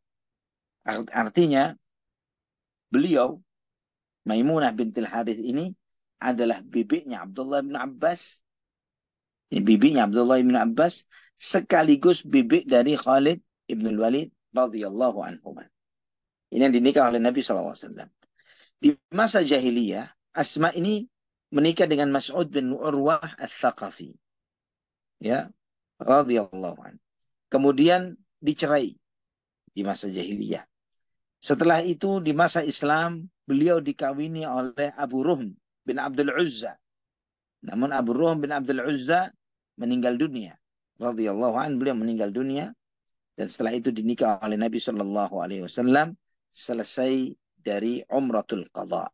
artinya beliau Maimunah bintil Harith ini adalah bibinya Abdullah bin Abbas. Bibinya Abdullah bin Abbas sekaligus bibi dari Khalid ibn Walid radhiyallahu anhuma. Ini yang dinikah oleh Nabi SAW. Di masa jahiliyah, Asma ini menikah dengan Mas'ud bin Urwah al-Thaqafi. Ya, radhiyallahu anhu. Kemudian dicerai di masa jahiliyah. Setelah itu di masa Islam, beliau dikawini oleh Abu Ruhm bin Abdul Uzza. Namun Abu Ruhm bin Abdul Uzza meninggal dunia. Radhiyallahu anhu, beliau meninggal dunia. Dan setelah itu dinikah oleh Nabi SAW selesai dari Umratul Qadha.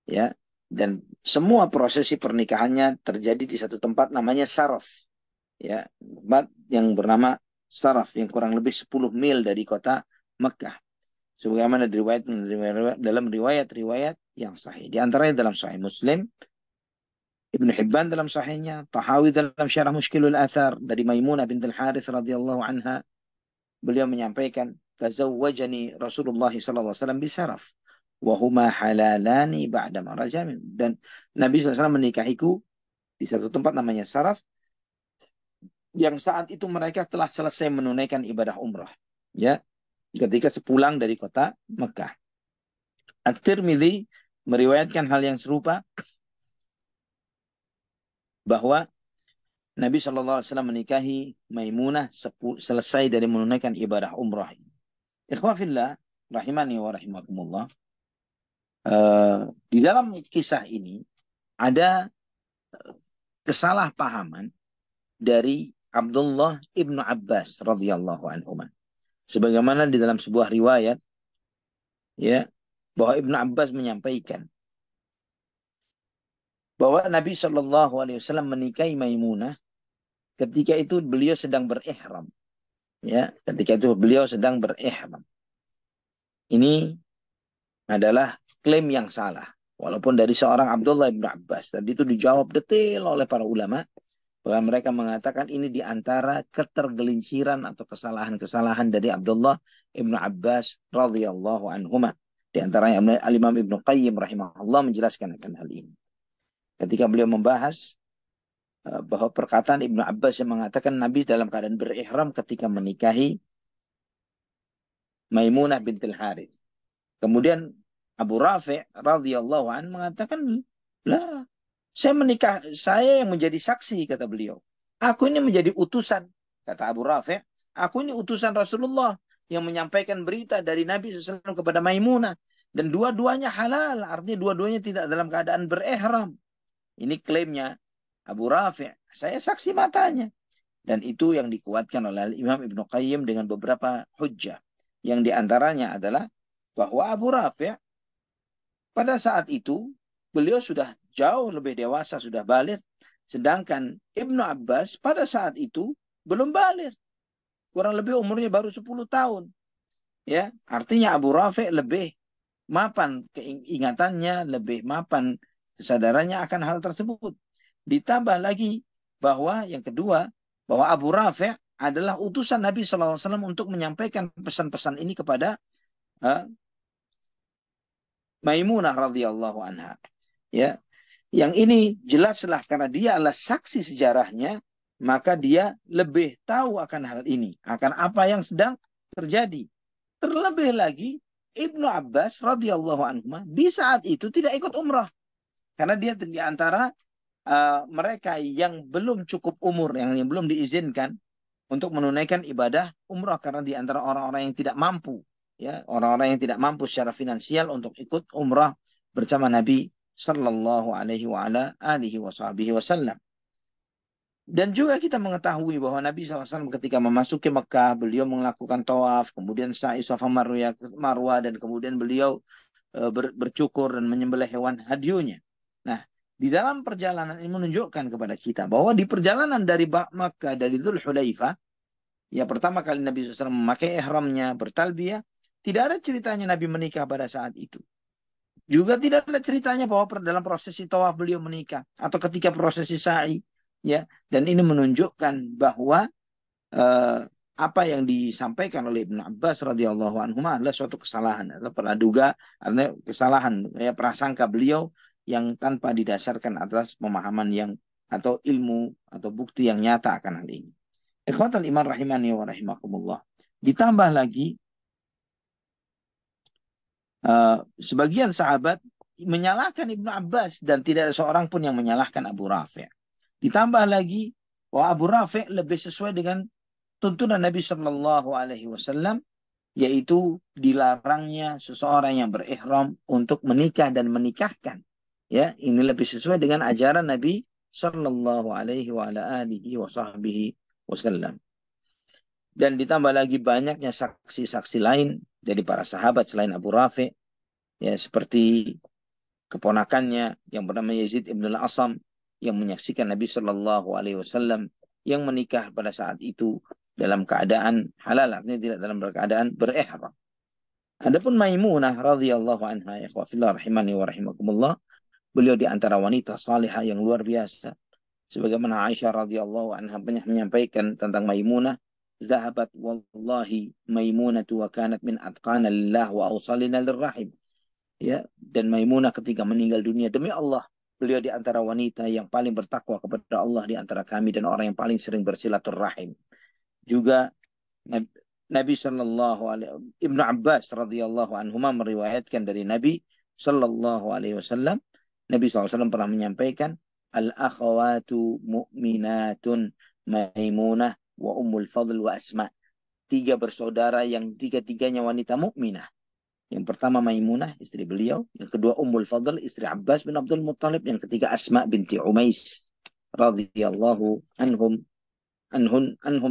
Ya. Dan semua prosesi pernikahannya terjadi di satu tempat namanya Saraf. Ya, tempat yang bernama Saraf yang kurang lebih 10 mil dari kota Mekah. Sebagaimana dalam riwayat-riwayat yang sahih. Di antaranya dalam Sahih Muslim, Ibnu Hibban dalam sahihnya, Tahawi dalam Syarah Mushkilul Athar dari Maimunah bintul Harith radhiyallahu anha, beliau menyampaikan, "Tazawwajani Rasulullah sallallahu alaihi wasallam bisaraf wa huma halalani ba'da marajamin." Dan Nabi SAW menikahiku di satu tempat namanya Saraf yang saat itu mereka telah selesai menunaikan ibadah umrah. Ya, ketika sepulang dari kota Mekah. At-Tirmidzi meriwayatkan hal yang serupa bahwa Nabi SAW menikahi Maimunah selesai dari menunaikan ibadah umrah. Ikhwafillah, rahimani wa rahimakumullah. Di dalam kisah ini ada kesalahpahaman dari Abdullah ibnu Abbas radhiyallahu anhu. Sebagaimana di dalam sebuah riwayat, ya, bahwa Ibnu Abbas menyampaikan bahwa Nabi Shallallahu Alaihi Wasallam menikahi Maimunah ketika itu beliau sedang berihram. Ya, ketika itu beliau sedang berihram. Ini adalah klaim yang salah. Walaupun dari seorang Abdullah ibn Abbas. Tadi itu dijawab detail oleh para ulama. Bahwa mereka mengatakan ini diantara ketergelinciran atau kesalahan-kesalahan dari Abdullah ibn Abbas radhiyallahu anhuma. Di antaranya Al-Imam Ibnu Qayyim rahimahullah menjelaskan akan hal ini. Ketika beliau membahas bahwa perkataan Ibnu Abbas yang mengatakan Nabi dalam keadaan berihram ketika menikahi Maimunah bintil Harith. Kemudian Abu Rafi' radhiyallahu anhu mengatakan, "Lah, saya yang menjadi saksi," kata beliau. "Aku ini menjadi utusan," kata Abu Rafi'. "Aku ini utusan Rasulullah yang menyampaikan berita dari Nabi SAW kepada Maimunah. Dan dua-duanya halal, artinya dua-duanya tidak dalam keadaan berihram." Ini klaimnya Abu Rafi'. Saya saksi matanya. Dan itu yang dikuatkan oleh Imam Ibnu Qayyim dengan beberapa hujjah. Yang diantaranya adalah bahwa Abu Rafi' Pada saat itu, beliau sudah jauh lebih dewasa, sudah balik. Sedangkan Ibnu Abbas pada saat itu belum balik. Kurang lebih umurnya baru 10 tahun. Ya, artinya Abu Rafi lebih mapan keingatannya, lebih mapan kesadarannya akan hal tersebut. Ditambah lagi bahwa yang kedua, bahwa Abu Rafi adalah utusan Nabi SAW untuk menyampaikan pesan-pesan ini kepada uh, Maimunah radhiyallahu anha. Ya, yang ini jelaslah karena dia adalah saksi sejarahnya, maka dia lebih tahu akan hal ini, akan apa yang sedang terjadi. Terlebih lagi Ibnu Abbas radhiyallahu anhu di saat itu tidak ikut umrah karena dia di antara mereka yang belum cukup umur, yang belum diizinkan untuk menunaikan ibadah umrah karena di antara orang-orang yang tidak mampu, ya, orang-orang yang tidak mampu secara finansial untuk ikut umrah bersama Nabi Sallallahu Alaihi Wasallam. Dan juga kita mengetahui bahwa Nabi SAW ketika memasuki Mekah, beliau melakukan tawaf, kemudian sa'i Safa Marwah, dan kemudian beliau bercukur dan menyembelih hewan hadyunya. Nah, di dalam perjalanan ini menunjukkan kepada kita bahwa di perjalanan dari Makkah, dari Dzul Hulaifah, ya pertama kali Nabi SAW memakai ihramnya, bertalbiyah, tidak ada ceritanya Nabi menikah pada saat itu. Juga tidak ada ceritanya bahwa dalam prosesi tawaf beliau menikah atau ketika prosesi sa'i, ya. Dan ini menunjukkan bahwa eh, apa yang disampaikan oleh Ibnu Abbas radhiyallahu anhu adalah suatu kesalahan atau praduga, artinya kesalahan, ya, prasangka beliau yang tanpa didasarkan atas pemahaman yang atau ilmu atau bukti yang nyata akan hal ini. Ikhwatal iman rahimani wa rahimakumullah. Ditambah lagi sebagian sahabat menyalahkan Ibnu Abbas dan tidak ada seorang pun yang menyalahkan Abu Rafi'. Ditambah lagi bahwa Abu Rafi' lebih sesuai dengan tuntunan Nabi Shallallahu Alaihi Wasallam, yaitu dilarangnya seseorang yang berihram untuk menikah dan menikahkan. Ya, ini lebih sesuai dengan ajaran Nabi Shallallahu Alaihi Wasallam. Dan ditambah lagi banyaknya saksi-saksi lain dari para sahabat selain Abu Rafi', ya, seperti keponakannya yang bernama Yazid ibn al-Asam yang menyaksikan Nabi Shallallahu Alaihi Wasallam yang menikah pada saat itu dalam keadaan halal, artinya tidak dalam keadaan berihram. Adapun Maimunah radhiyallahu anha, ya fillah rahimani wa rahimakumullah, beliau di antara wanita salihah yang luar biasa. Sebagaimana Aisyah radhiyallahu anha banyak menyampaikan tentang Maimunah, "Zahabat wallahi Maimunatu wa kanat min atqana lillah wa awsalina lirrahim." Ya, dan Maimunah ketika meninggal dunia, demi Allah, beliau di antara wanita yang paling bertakwa kepada Allah di antara kami dan orang yang paling sering bersilaturrahim. Juga Nabi Shallallahu Alaihi Ibnu Abbas radhiyallahu anhu meriwayatkan dari Nabi Shallallahu Alaihi Wasallam, Nabi SAW pernah menyampaikan, al akhawatu mu'minatun Maimunah wa Ummul Fadl wa Asma. Tiga bersaudara yang tiga-tiganya wanita mukminah. Yang pertama Maimunah, istri beliau. Yang kedua Ummul Fadl, istri Abbas bin Abdul Muttalib. Yang ketiga Asma binti Umais radhiyallahu anhum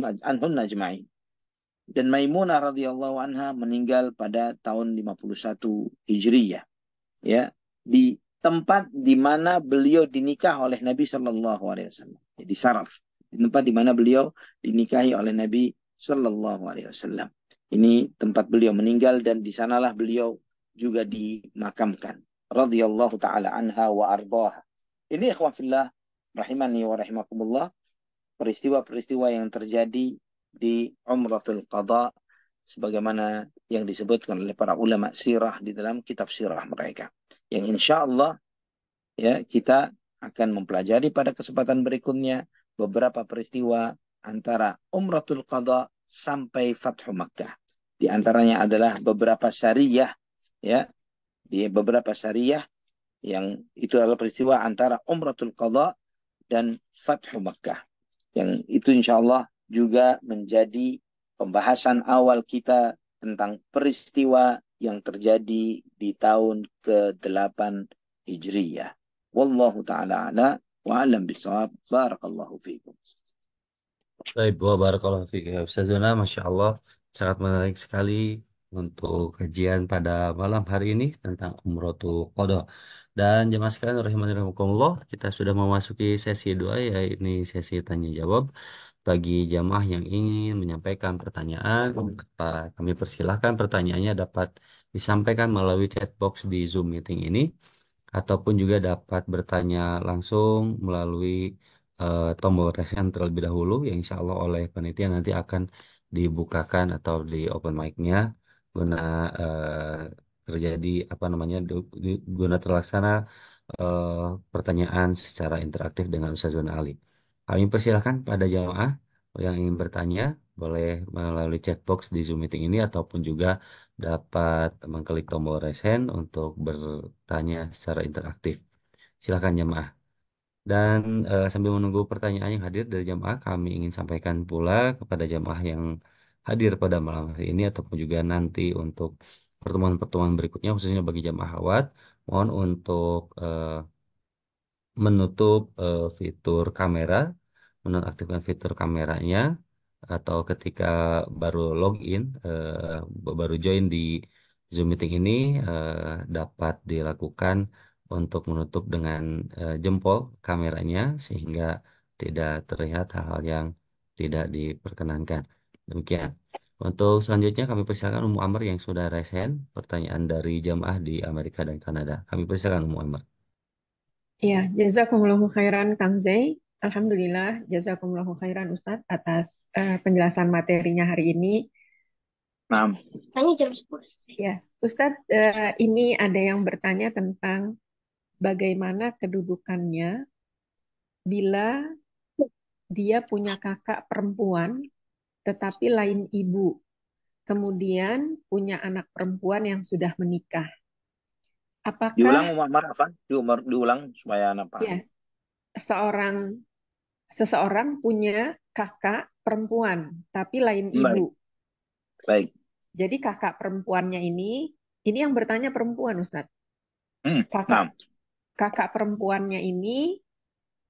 ajma'in. Dan Maimunah radhiyallahu anha meninggal pada tahun 51 Hijriyah. Ya, di tempat di mana beliau dinikah oleh Nabi Shallallahu Alaihi Wasallam. Di Saraf, di tempat di mana beliau dinikahi oleh Nabi Shallallahu Alaihi Wasallam. Ini tempat beliau meninggal dan di sanalah beliau juga dimakamkan. Radhiyallahu taala anha wa ardhaha. Ini ikhwan fillah rahimani wa rahimakumullah, peristiwa-peristiwa yang terjadi di Umratul Qadha sebagaimana yang disebutkan oleh para ulama sirah di dalam kitab sirah mereka. Yang insya Allah, ya, kita akan mempelajari pada kesempatan berikutnya beberapa peristiwa antara Umratul Qadha sampai Fathu Makkah. Di antaranya adalah beberapa syariah, ya, di beberapa syariah yang itu adalah peristiwa antara Umratul Qadha dan Fathu Makkah. Yang itu insya Allah juga menjadi pembahasan awal kita tentang peristiwa yang terjadi di tahun ke-8 Hijriyah. Wallahu ta'ala ala wa alam bisawab. Barakallahu fiikum. Baik, wa barakallahu fiik ya Ustazuna, Masya Allah, sangat menarik sekali untuk kajian pada malam hari ini tentang Umrotul Qadha. Dan jemaah sekalian rahimanirakumullah, kita sudah memasuki sesi dua, yaitu sesi tanya jawab. Bagi jamaah yang ingin menyampaikan pertanyaan, kami persilahkan pertanyaannya dapat disampaikan melalui chat box di Zoom meeting ini, ataupun juga dapat bertanya langsung melalui tombol raise hand terlebih dahulu, yang insya Allah oleh panitia nanti akan dibukakan atau di open mic-nya guna terjadi apa namanya guna terlaksana eh, pertanyaan secara interaktif dengan Ustaz Zona Ali. Kami persilahkan pada jamaah yang ingin bertanya boleh melalui chat box di Zoom meeting ini, ataupun juga dapat mengklik tombol raise hand untuk bertanya secara interaktif. Silakan jamaah. Dan sambil menunggu pertanyaan yang hadir dari jamaah, kami ingin sampaikan pula kepada jamaah yang hadir pada malam hari ini ataupun juga nanti untuk pertemuan-pertemuan berikutnya, khususnya bagi jamaah awat, mohon untuk menutup fitur kamera, menonaktifkan fitur kameranya, atau ketika baru login, baru join di Zoom meeting ini, dapat dilakukan untuk menutup dengan jempol kameranya sehingga tidak terlihat hal-hal yang tidak diperkenankan. Demikian. Untuk selanjutnya kami persilakan Umu Amr yang sudah resen pertanyaan dari jamaah di Amerika dan Kanada. Kami persilakan Umu Amr. Ya, jazakumullahu khairan Kang Zai. Alhamdulillah, jazakumullahu khairan Ustadz atas penjelasan materinya hari ini. Nah, Ya, Ustadz, ini ada yang bertanya tentang bagaimana kedudukannya bila dia punya kakak perempuan tetapi lain ibu, kemudian punya anak perempuan yang sudah menikah. diulang Apakah Umar apa? Diulang supaya anak paham. ya seorang seseorang punya kakak perempuan tapi lain ibu. Baik, baik. Jadi kakak perempuannya ini yang bertanya perempuan, Ustadz. Kakak Nah, kakak perempuannya ini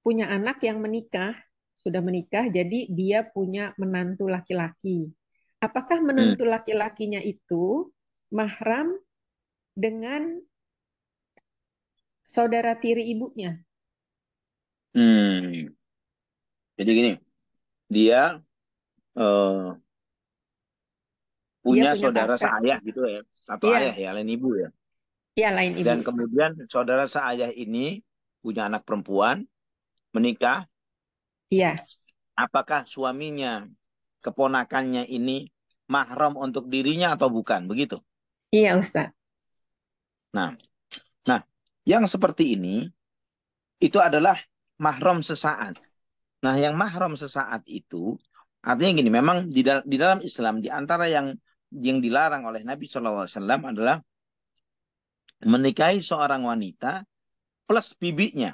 punya anak yang menikah, sudah menikah, jadi dia punya menantu laki-laki. Apakah hmm, menantu laki-lakinya itu mahram dengan saudara tiri ibunya? hmm. Jadi gini, dia eh, Dia punya punya saudara kakak, seayah gitu ya, satu ayah iya, ya, lain ibu ya. iya lain ibu. Dan kemudian saudara seayah ini punya anak perempuan, menikah. Iya, Apakah suaminya, keponakannya ini mahram untuk dirinya atau bukan? Begitu. iya Ustadz. Nah, nah, yang seperti ini itu adalah mahram sesaat. Nah, yang mahram sesaat itu artinya gini, memang di dalam Islam di antara yang dilarang oleh Nabi SAW adalah menikahi seorang wanita plus bibinya.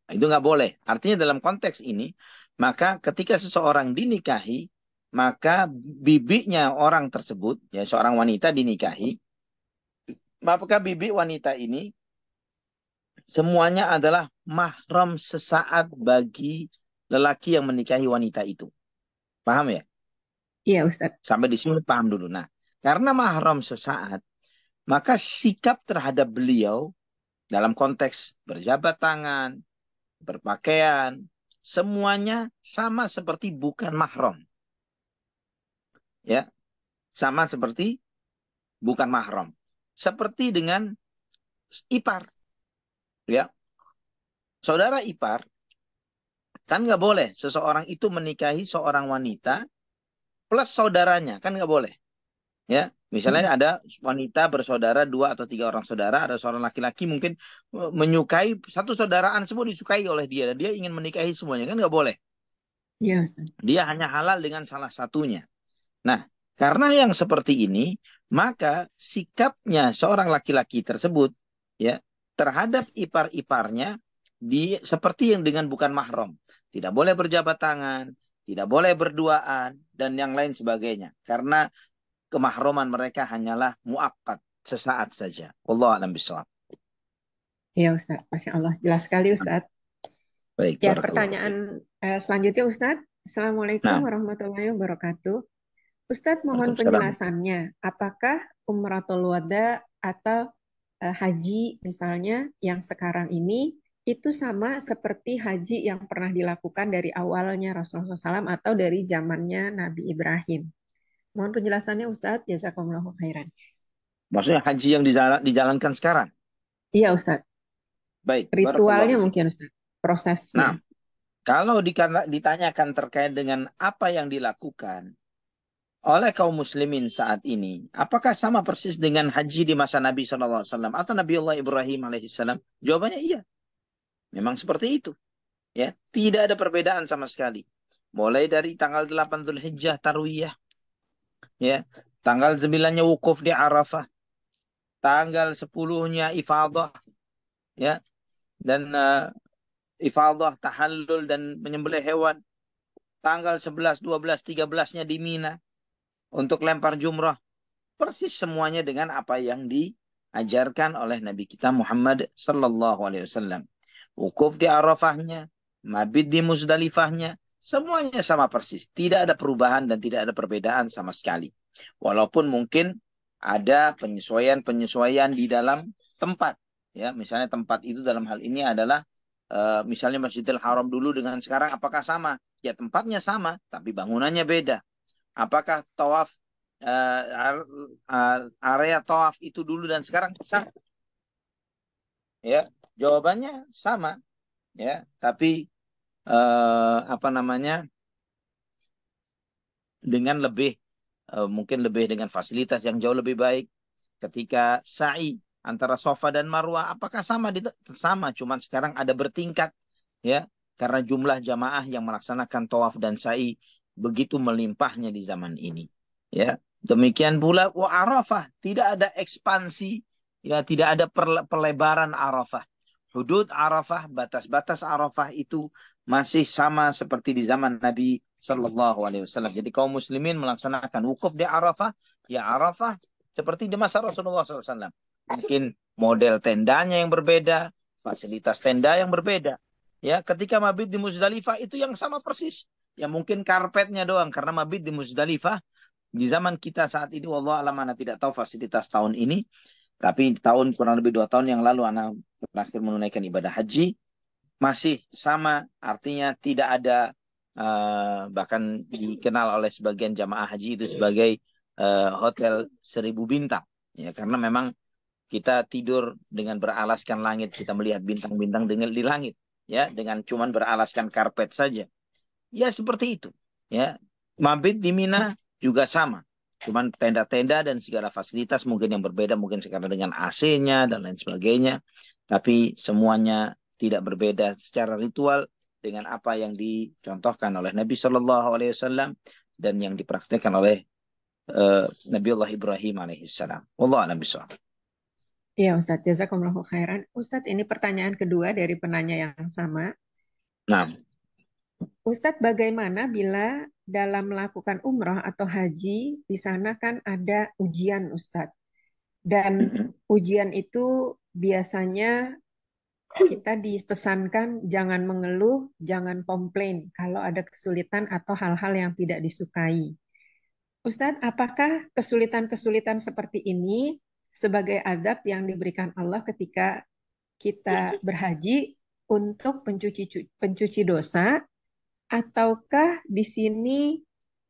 Nah, itu nggak boleh. Artinya dalam konteks ini, maka ketika seseorang dinikahi, maka bibinya orang tersebut, ya seorang wanita dinikahi, maka bibi wanita ini semuanya adalah mahram sesaat bagi lelaki yang menikahi wanita itu. Paham ya? Iya Ustadz. Sampai di sini paham dulu. Nah, karena mahram sesaat, maka sikap terhadap beliau dalam konteks berjabat tangan, berpakaian, semuanya sama seperti bukan mahram. Ya, sama seperti bukan mahram. Seperti dengan ipar, ya. Saudara ipar kan nggak boleh seseorang itu menikahi seorang wanita plus saudaranya, kan nggak boleh. Ya, misalnya ada wanita bersaudara dua atau tiga orang saudara, ada seorang laki-laki mungkin menyukai satu saudaraan semua disukai oleh dia dan dia ingin menikahi semuanya, kan nggak boleh. Iya Ustadz. Dia hanya halal dengan salah satunya. Nah, karena yang seperti ini, maka sikapnya seorang laki-laki tersebut ya terhadap ipar-iparnya seperti yang dengan bukan mahram. Tidak boleh berjabat tangan, tidak boleh berduaan dan yang lain sebagainya. Karena kemahroman mereka hanyalah muakkad, sesaat saja. Wallahu a'lam bishawab. Iya Ustadz. Masya Allah. Jelas sekali Ustadz. Baik, Ya, barakallahu fiik. pertanyaan selanjutnya Ustadz. Assalamualaikum Nah, warahmatullahi wabarakatuh. Ustadz, mohon Waalaikumsalam. penjelasannya. Apakah Umratul Wada atau haji misalnya yang sekarang ini itu sama seperti haji yang pernah dilakukan dari awalnya Rasulullah SAW atau dari zamannya Nabi Ibrahim? Mohon penjelasannya Ustadz. Jazakumullahu khairan. Maksudnya haji yang dijalankan sekarang. Iya Ustadz. Baik, Ritualnya barakallahu fiik. mungkin Ustadz. Prosesnya. Nah, kalau ditanyakan terkait dengan apa yang dilakukan oleh kaum muslimin saat ini, apakah sama persis dengan haji di masa Nabi SAW atau Nabi Allah Ibrahim alaihissalam? Jawabannya iya. Memang seperti itu. Ya, tidak ada perbedaan sama sekali. Mulai dari tanggal 8 Dzulhijjah tarwiyah, ya, tanggal 9-nya wukuf di Arafah, tanggal 10-nya ifadah, ya, dan ifadah, tahallul dan menyembelih hewan, tanggal 11, 12, 13-nya di Mina untuk lempar jumrah. Persis semuanya dengan apa yang diajarkan oleh Nabi kita Muhammad sallallahu alaihi wasallam. Wukuf di Arafahnya, mabit di Muzdalifahnya, semuanya sama persis. Tidak ada perubahan dan tidak ada perbedaan sama sekali. Walaupun mungkin ada penyesuaian-penyesuaian di dalam tempat. Ya, misalnya tempat itu dalam hal ini adalah misalnya Masjidil Haram dulu dengan sekarang apakah sama? Ya tempatnya sama, tapi bangunannya beda. Apakah tawaf area tawaf itu dulu dan sekarang sama? Ya, jawabannya sama. Ya, tapi apa namanya dengan lebih mungkin lebih dengan fasilitas yang jauh lebih baik. Ketika sa'i antara Safa dan Marwah, apakah sama? Sama, cuman sekarang ada bertingkat, ya, karena jumlah jamaah yang melaksanakan tawaf dan sa'i begitu melimpahnya di zaman ini. Ya, demikian pula wa Arafah, tidak ada ekspansi, ya, tidak ada pelebaran Arafah. Hudud Arafah, batas-batas Arafah itu masih sama seperti di zaman Nabi Shallallahu Alaihi Wasallam. Jadi kaum muslimin melaksanakan wukuf di Arafah, ya Arafah seperti di masa Rasulullah SAW. Mungkin model tendanya yang berbeda, fasilitas tenda yang berbeda. Ya, ketika mabit di Muzdalifah itu yang sama persis. Ya mungkin karpetnya doang karena mabit di Muzdalifah di zaman kita saat ini, wallah alam, ana tidak tahu fasilitas tahun ini, tapi tahun kurang lebih 2 tahun yang lalu ana terakhir menunaikan ibadah haji masih sama, artinya tidak ada bahkan dikenal oleh sebagian jamaah haji itu sebagai hotel 1000 bintang, ya karena memang kita tidur dengan beralaskan langit, kita melihat bintang-bintang di langit, ya dengan cuman beralaskan karpet saja, ya seperti itu, ya. Mabit di Mina juga sama, cuman tenda-tenda dan segala fasilitas mungkin yang berbeda, mungkin sekarang dengan AC-nya dan lain sebagainya, tapi semuanya tidak berbeda secara ritual dengan apa yang dicontohkan oleh Nabi Shallallahu Alaihi Wasallam dan yang dipraktikkan oleh Nabiullah Ibrahim alaihissalam. Wallahu a'lam bishawab. Iya Ustadz, jazakumullahu khairan. Ustadz, ini pertanyaan kedua dari penanya yang sama. Nah, Ustadz, bagaimana bila dalam melakukan umroh atau haji, di sana kan ada ujian Ustadz. Dan ujian itu biasanya kita dipesankan jangan mengeluh, jangan komplain kalau ada kesulitan atau hal-hal yang tidak disukai. Ustadz, apakah kesulitan-kesulitan seperti ini sebagai azab yang diberikan Allah ketika kita berhaji untuk pencuci dosa, ataukah di sini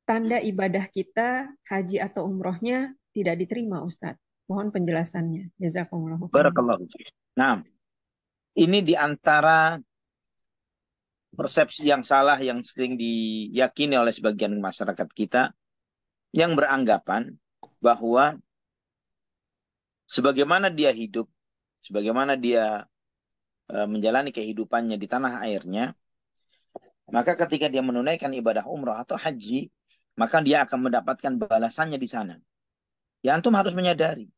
tanda ibadah kita haji atau umrohnya tidak diterima, Ustadz? Mohon penjelasannya. Jazakumullahu khairan. barakallahu fiik. Nah, ini di antara persepsi yang salah yang sering diyakini oleh sebagian masyarakat kita yang beranggapan bahwa sebagaimana dia hidup, sebagaimana dia menjalani kehidupannya di tanah airnya, maka ketika dia menunaikan ibadah umrah atau haji, maka dia akan mendapatkan balasannya di sana. Ya antum harus menyadari,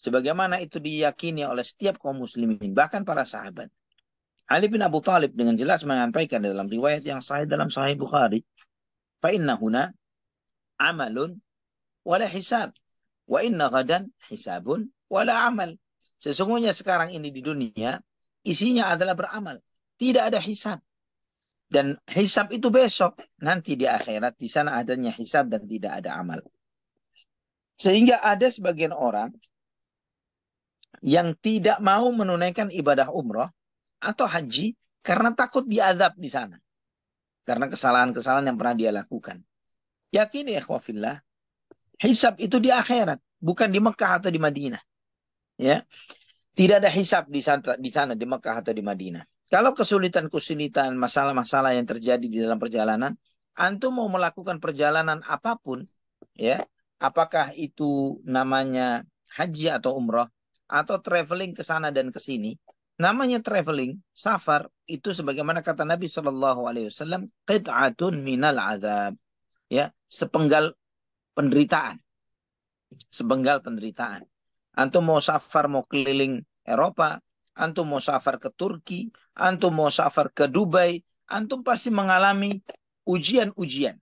sebagaimana itu diyakini oleh setiap kaum muslimin, bahkan para sahabat. Ali bin Abu Thalib dengan jelas menyampaikan dalam riwayat yang sahih dalam Sahih Bukhari, fa inna huna amalun wala hisab, wa inna ghadan hisabun wala amal. Sesungguhnya sekarang ini di dunia isinya adalah beramal, tidak ada hisab. Dan hisab itu besok. Nanti di akhirat, di sana adanya hisab dan tidak ada amal. Sehingga ada sebagian orang yang tidak mau menunaikan ibadah umroh atau haji karena takut diazab di sana. Karena kesalahan-kesalahan yang pernah dia lakukan. Yakini ikhwafillah, hisab itu di akhirat, bukan di Mekah atau di Madinah. Ya, tidak ada hisab di sana di Mekah atau di Madinah. Kalau kesulitan-kesulitan, masalah-masalah yang terjadi di dalam perjalanan, antum mau melakukan perjalanan apapun, ya, apakah itu namanya haji atau umroh atau traveling ke sana dan ke sini, namanya traveling, safar itu sebagaimana kata Nabi Shallallahu Alaihi Wasallam, qit'atun minal azab, ya, penderitaan, sepenggal penderitaan. Antum mau safar, mau keliling Eropa, antum mau safar ke Turki, antum mau safar ke Dubai, antum pasti mengalami ujian-ujian,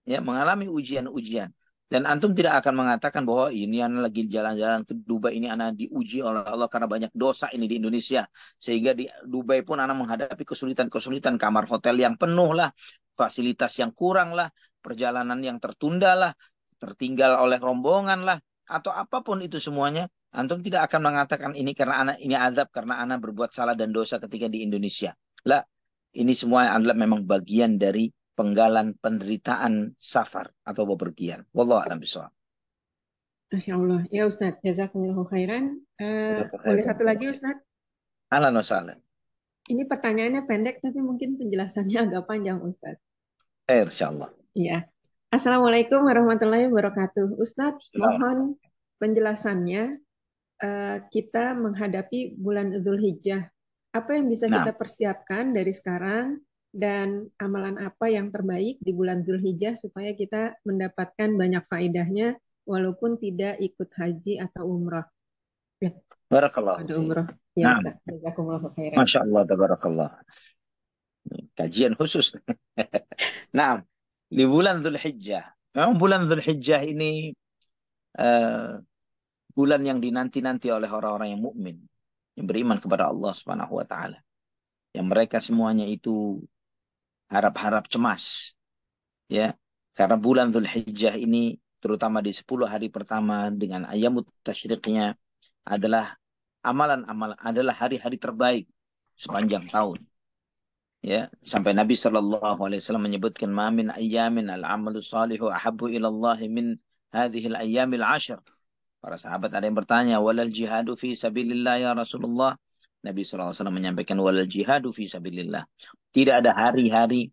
ya, mengalami ujian-ujian. Dan antum tidak akan mengatakan bahwa ini anak lagi jalan-jalan ke Dubai, ini anak diuji oleh Allah karena banyak dosa ini di Indonesia. Sehingga di Dubai pun anak menghadapi kesulitan-kesulitan, kamar hotel yang penuh lah, fasilitas yang kurang lah, perjalanan yang tertunda lah, tertinggal oleh rombongan lah, atau apapun itu semuanya. Antum tidak akan mengatakan ini karena anak ini azab karena anak berbuat salah dan dosa ketika di Indonesia. Lah, ini semua adalah memang bagian dari penggalan penderitaan safar atau bepergian. Wallahu a'lam bishawab. Masya Allah. Ya Ustadz, jazakumullahu khairan. Boleh satu lagi Ustadz? Ahlan wa sahlan. Ini pertanyaannya pendek tapi mungkin penjelasannya agak panjang Ustadz. Khair insyaallah. Iya. Assalamualaikum warahmatullahi wabarakatuh. Ustadz, mohon penjelasannya. Kita menghadapi bulan Zulhijjah. Apa yang bisa kita persiapkan dari sekarang dan amalan apa yang terbaik di bulan Zulhijjah supaya kita mendapatkan banyak faedahnya walaupun tidak ikut haji atau umrah. Ya, Barakallah. ada umrah. Ya, Ustaz. Jazakumullahu khairan. Masya Allah, tabarakallah. Kajian khusus. Nah, di bulan Zulhijjah. Memang bulan Zulhijjah ini bulan yang dinanti-nanti oleh orang-orang yang mukmin, yang beriman kepada Allah Subhanahu wa taala. Yang mereka semuanya itu harap-harap cemas. Ya, karena bulan Zulhijjah ini terutama di 10 hari pertama dengan ayamut tasyriqnya adalah amalan-amalan, adalah hari-hari terbaik sepanjang tahun. Ya, sampai Nabi Shallallahu Alaihi Wasallam menyebutkan mamin ayamin al-amalu salihu ahabbu ilallahi min hadhil ayamil ashar. Para sahabat ada yang bertanya, walal jihadu fi sabilillah ya Rasulullah. Nabi SAW menyampaikan walal jihadu fi sabilillah. Tidak ada hari-hari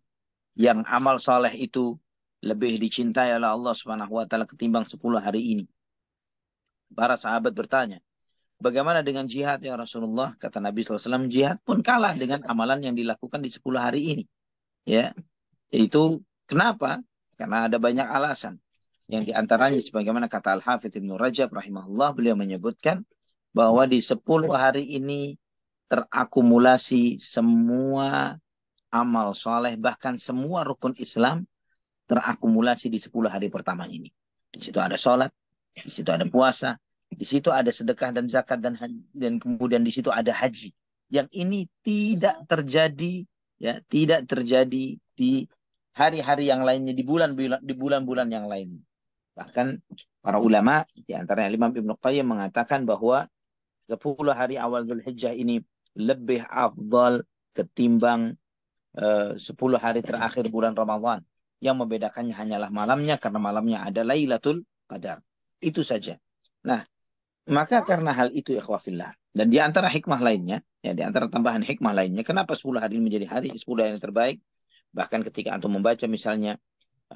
yang amal soleh itu lebih dicintai oleh Allah Subhanahu wa taala ketimbang 10 hari ini. Para sahabat bertanya, bagaimana dengan jihad ya Rasulullah? Kata Nabi SAW, jihad pun kalah dengan amalan yang dilakukan di 10 hari ini. Ya, itu kenapa? Karena ada banyak alasan. Yang diantaranya sebagaimana kata Al-Hafidz Ibnu Rajab rahimahullah, beliau menyebutkan bahwa di 10 hari ini terakumulasi semua amal soleh, bahkan semua rukun Islam terakumulasi di 10 hari pertama ini. Di situ ada sholat, di situ ada puasa, di situ ada sedekah dan zakat dan kemudian di situ ada haji. Yang ini tidak terjadi, ya, tidak terjadi di hari-hari yang lainnya, di bulan-bulan yang lain. Bahkan para ulama, di antaranya Imam Ibnu Qayyim mengatakan bahwa 10 hari awal Zulhijjah ini lebih afdal ketimbang 10 hari terakhir bulan Ramadan. Yang membedakannya hanyalah malamnya, karena malamnya ada Lailatul Qadar. Itu saja. Nah, maka karena hal itu ikhwafillah. Dan di antara hikmah lainnya, ya, di antara tambahan hikmah lainnya, kenapa 10 hari ini menjadi hari 10 hari yang terbaik? Bahkan ketika antum membaca misalnya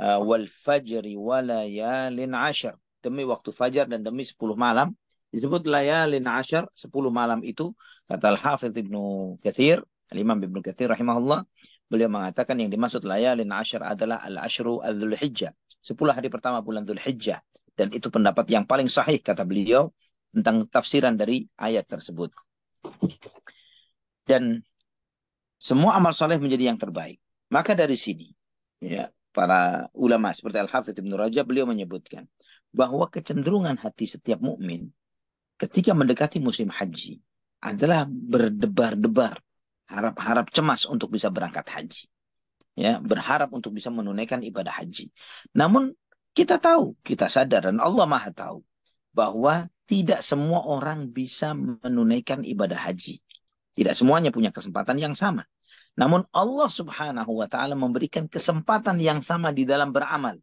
wal fajri walayalin ashar, demi waktu fajar dan demi 10 malam, disebut layalin ashar, 10 malam itu, kata Al-Hafidz Ibnu Katsir, Al-Imam Ibnu Katsir rahimahullah, beliau mengatakan yang dimaksud layalin ashar adalah al-ashru al-Dzulhijjah, 10 hari pertama bulan Dzulhijjah. Dan itu pendapat yang paling sahih kata beliau tentang tafsiran dari ayat tersebut. Dan semua amal soleh menjadi yang terbaik. Maka dari sini, ya, para ulama seperti Al-Hafidz Ibnu Rajab, beliau menyebutkan bahwa kecenderungan hati setiap mukmin ketika mendekati musim haji adalah berdebar-debar, harap-harap cemas untuk bisa berangkat haji. ya, berharap untuk bisa menunaikan ibadah haji. Namun kita tahu, kita sadar dan Allah Maha tahu bahwa tidak semua orang bisa menunaikan ibadah haji. Tidak semuanya punya kesempatan yang sama. Namun Allah Subhanahu wa taala memberikan kesempatan yang sama di dalam beramal.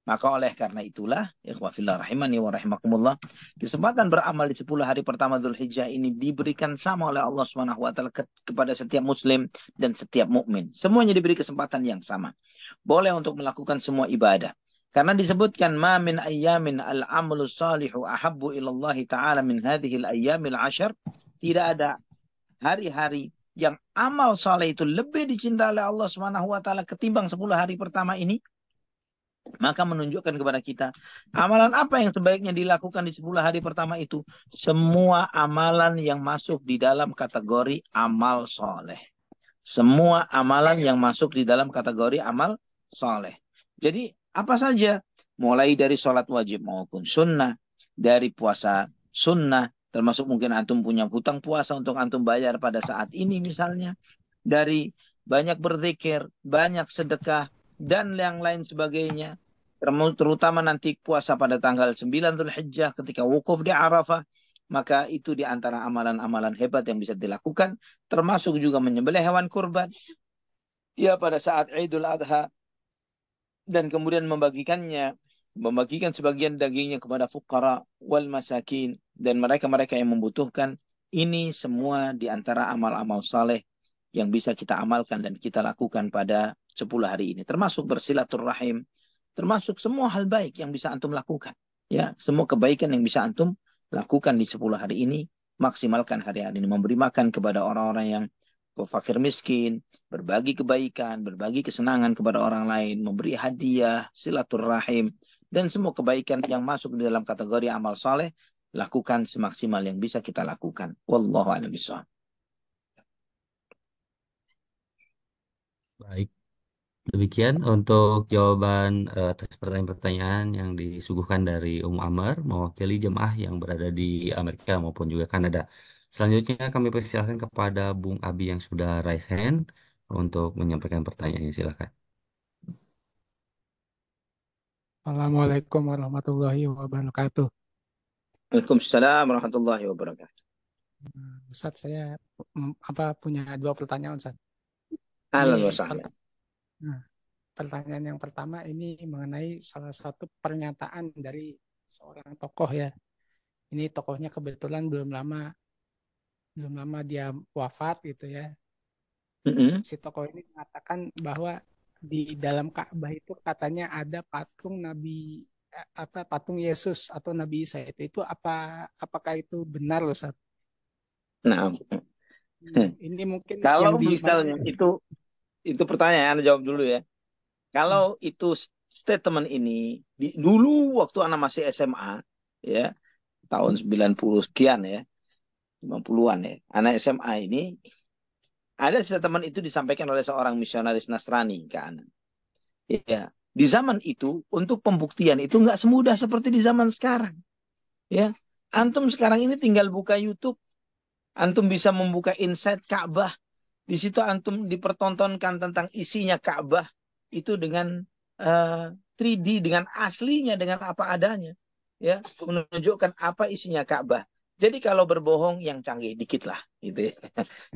Maka oleh karena itulah, ikhwah fillah rahimani wa rahimakumullah, kesempatan beramal di 10 hari pertama Dzulhijjah ini diberikan sama oleh Allah Subhanahu wa taala kepada setiap muslim dan setiap mukmin. Semuanya diberi kesempatan yang sama. Boleh untuk melakukan semua ibadah. Karena disebutkan ma min ayyamin al-amalu salihu ahabbu ilallahi ta'ala min hadhihi al-ayyamil 'ashar. Tidak ada hari-hari yang amal saleh itu lebih dicintai oleh Allah Subhanahu wa taala ketimbang 10 hari pertama ini. Maka menunjukkan kepada kita amalan apa yang sebaiknya dilakukan di 10 hari pertama itu. Semua amalan yang masuk di dalam kategori amal soleh. Semua amalan yang masuk di dalam kategori amal soleh. Jadi apa saja, mulai dari sholat wajib maupun sunnah, dari puasa sunnah, termasuk mungkin antum punya hutang puasa untuk antum bayar pada saat ini misalnya, dari banyak berzikir, banyak sedekah, dan yang lain sebagainya. Terutama nanti puasa pada tanggal 9 Dzulhijjah ketika wukuf di Arafah. Maka itu di antara amalan-amalan hebat yang bisa dilakukan. Termasuk juga menyembelih hewan kurban. Ya pada saat Idul Adha. Dan kemudian membagikan sebagian dagingnya kepada fuqara wal masakin. Dan mereka-mereka yang membutuhkan. Ini semua di antara amal-amal saleh yang bisa kita amalkan dan kita lakukan pada 10 hari ini. Termasuk bersilaturrahim, termasuk semua hal baik yang bisa antum lakukan. Ya, semua kebaikan yang bisa antum lakukan di 10 hari ini, maksimalkan hari-hari ini. Memberi makan kepada orang-orang yang fakir miskin, berbagi kebaikan, berbagi kesenangan kepada orang lain, memberi hadiah, silaturrahim, dan semua kebaikan yang masuk di dalam kategori amal saleh, lakukan semaksimal yang bisa kita lakukan. Wallahu a'lam bishawab. Baik. Demikian untuk jawaban atas pertanyaan-pertanyaan yang disuguhkan dari Amr mewakili jemaah yang berada di Amerika maupun juga Kanada. Selanjutnya kami persilahkan kepada Bung Abi yang sudah raise hand untuk menyampaikan pertanyaannya. Silakan. Assalamualaikum warahmatullahi wabarakatuh. Waalaikumsalam warahmatullahi wabarakatuh. Ustadz, saya punya 2 pertanyaan, Ustadz. Ahlan Ini wa sahlan. pertanyaan yang pertama ini mengenai salah satu pernyataan dari seorang tokoh ya. Ini tokohnya kebetulan belum lama dia wafat gitu ya. Si tokoh ini mengatakan bahwa di dalam Ka'bah itu katanya ada patung patung Yesus atau Nabi Isa itu apakah itu benar loh, Ustaz? Nah, ini mungkin kalau yang misalnya itu pertanyaan, jawab dulu ya. Kalau itu statement ini dulu waktu anak masih SMA ya, tahun 90 sekian ya, 50-an ya, anak SMA ini ada statement itu disampaikan oleh seorang misionaris Nasrani ke anak. Ya, di zaman itu untuk pembuktian itu nggak semudah seperti di zaman sekarang. Ya, antum sekarang ini tinggal buka YouTube, antum bisa membuka Inside Ka'bah. Di situ antum dipertontonkan tentang isinya Ka'bah itu dengan 3D, dengan aslinya, dengan apa adanya. Ya, menunjukkan apa isinya Ka'bah. Jadi kalau berbohong yang canggih dikit lah, gitu ya.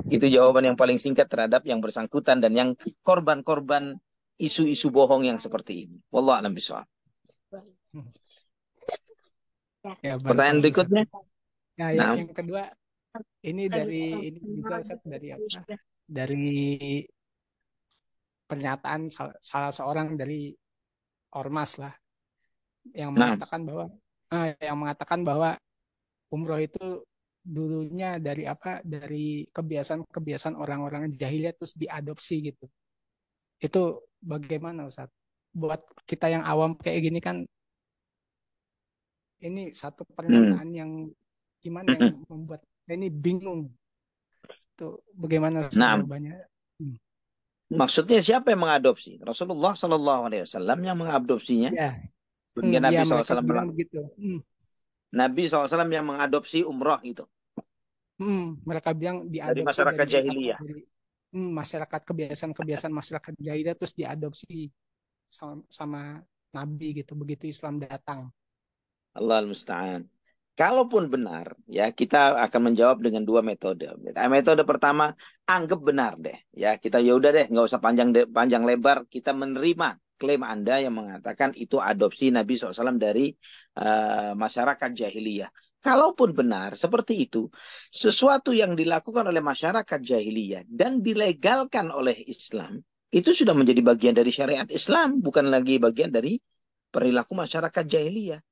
Itu jawaban yang paling singkat terhadap yang bersangkutan dan yang korban-korban isu-isu bohong yang seperti ini. Wallahu a'lam bishawab. Ya, Pertanyaan berikutnya. Ya, yang kedua ini juga dari apa? Dari pernyataan salah seorang dari ormas lah yang mengatakan bahwa umroh itu dulunya dari kebiasaan orang-orang jahiliyah terus diadopsi gitu. Itu bagaimana, Ustaz? Buat kita yang awam kayak gini kan ini satu pernyataan yang gimana yang membuat ini bingung. Itu bagaimana jawabannya? Maksudnya siapa yang mengadopsi? Rasulullah SAW yang mengadopsinya. Ya. Nabi SAW bilang begitu. Nabi SAW yang mengadopsi umroh itu. Mereka bilang diadopsi dari masyarakat jahiliyah. masyarakat kebiasaan-kebiasaan masyarakat jahiliyah terus diadopsi sama Nabi gitu begitu Islam datang. Allah musta'an. Kalaupun benar, ya kita akan menjawab dengan dua metode. Metode pertama, anggap benar deh. Ya kita ya udah deh, nggak usah panjang lebar. Kita menerima klaim Anda yang mengatakan itu adopsi Nabi SAW dari masyarakat jahiliyah. Kalaupun benar seperti itu, sesuatu yang dilakukan oleh masyarakat jahiliyah dan dilegalkan oleh Islam, itu sudah menjadi bagian dari syariat Islam, bukan lagi bagian dari perilaku masyarakat jahiliyah.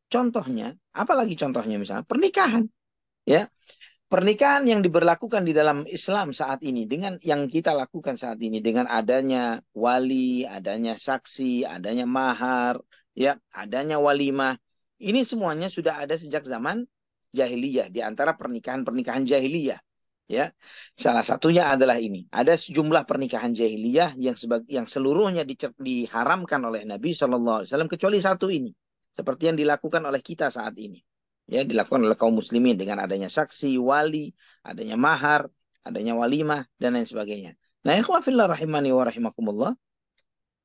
Contohnya, apalagi contohnya misalnya pernikahan, ya. Pernikahan yang diberlakukan di dalam Islam saat ini dengan yang kita lakukan saat ini dengan adanya wali, adanya saksi, adanya mahar, ya, adanya walimah. Ini semuanya sudah ada sejak zaman jahiliyah di antara pernikahan-pernikahan jahiliyah, ya. Salah satunya adalah ini. Ada sejumlah pernikahan jahiliyah yang seluruhnya diharamkan oleh Nabi SAW kecuali satu ini. Seperti yang dilakukan oleh kita saat ini. Ya, dilakukan oleh kaum muslimin dengan adanya saksi, wali, adanya mahar, adanya walimah, dan lain sebagainya. Nah, ikhwafillah rahimani wa rahimakumullah.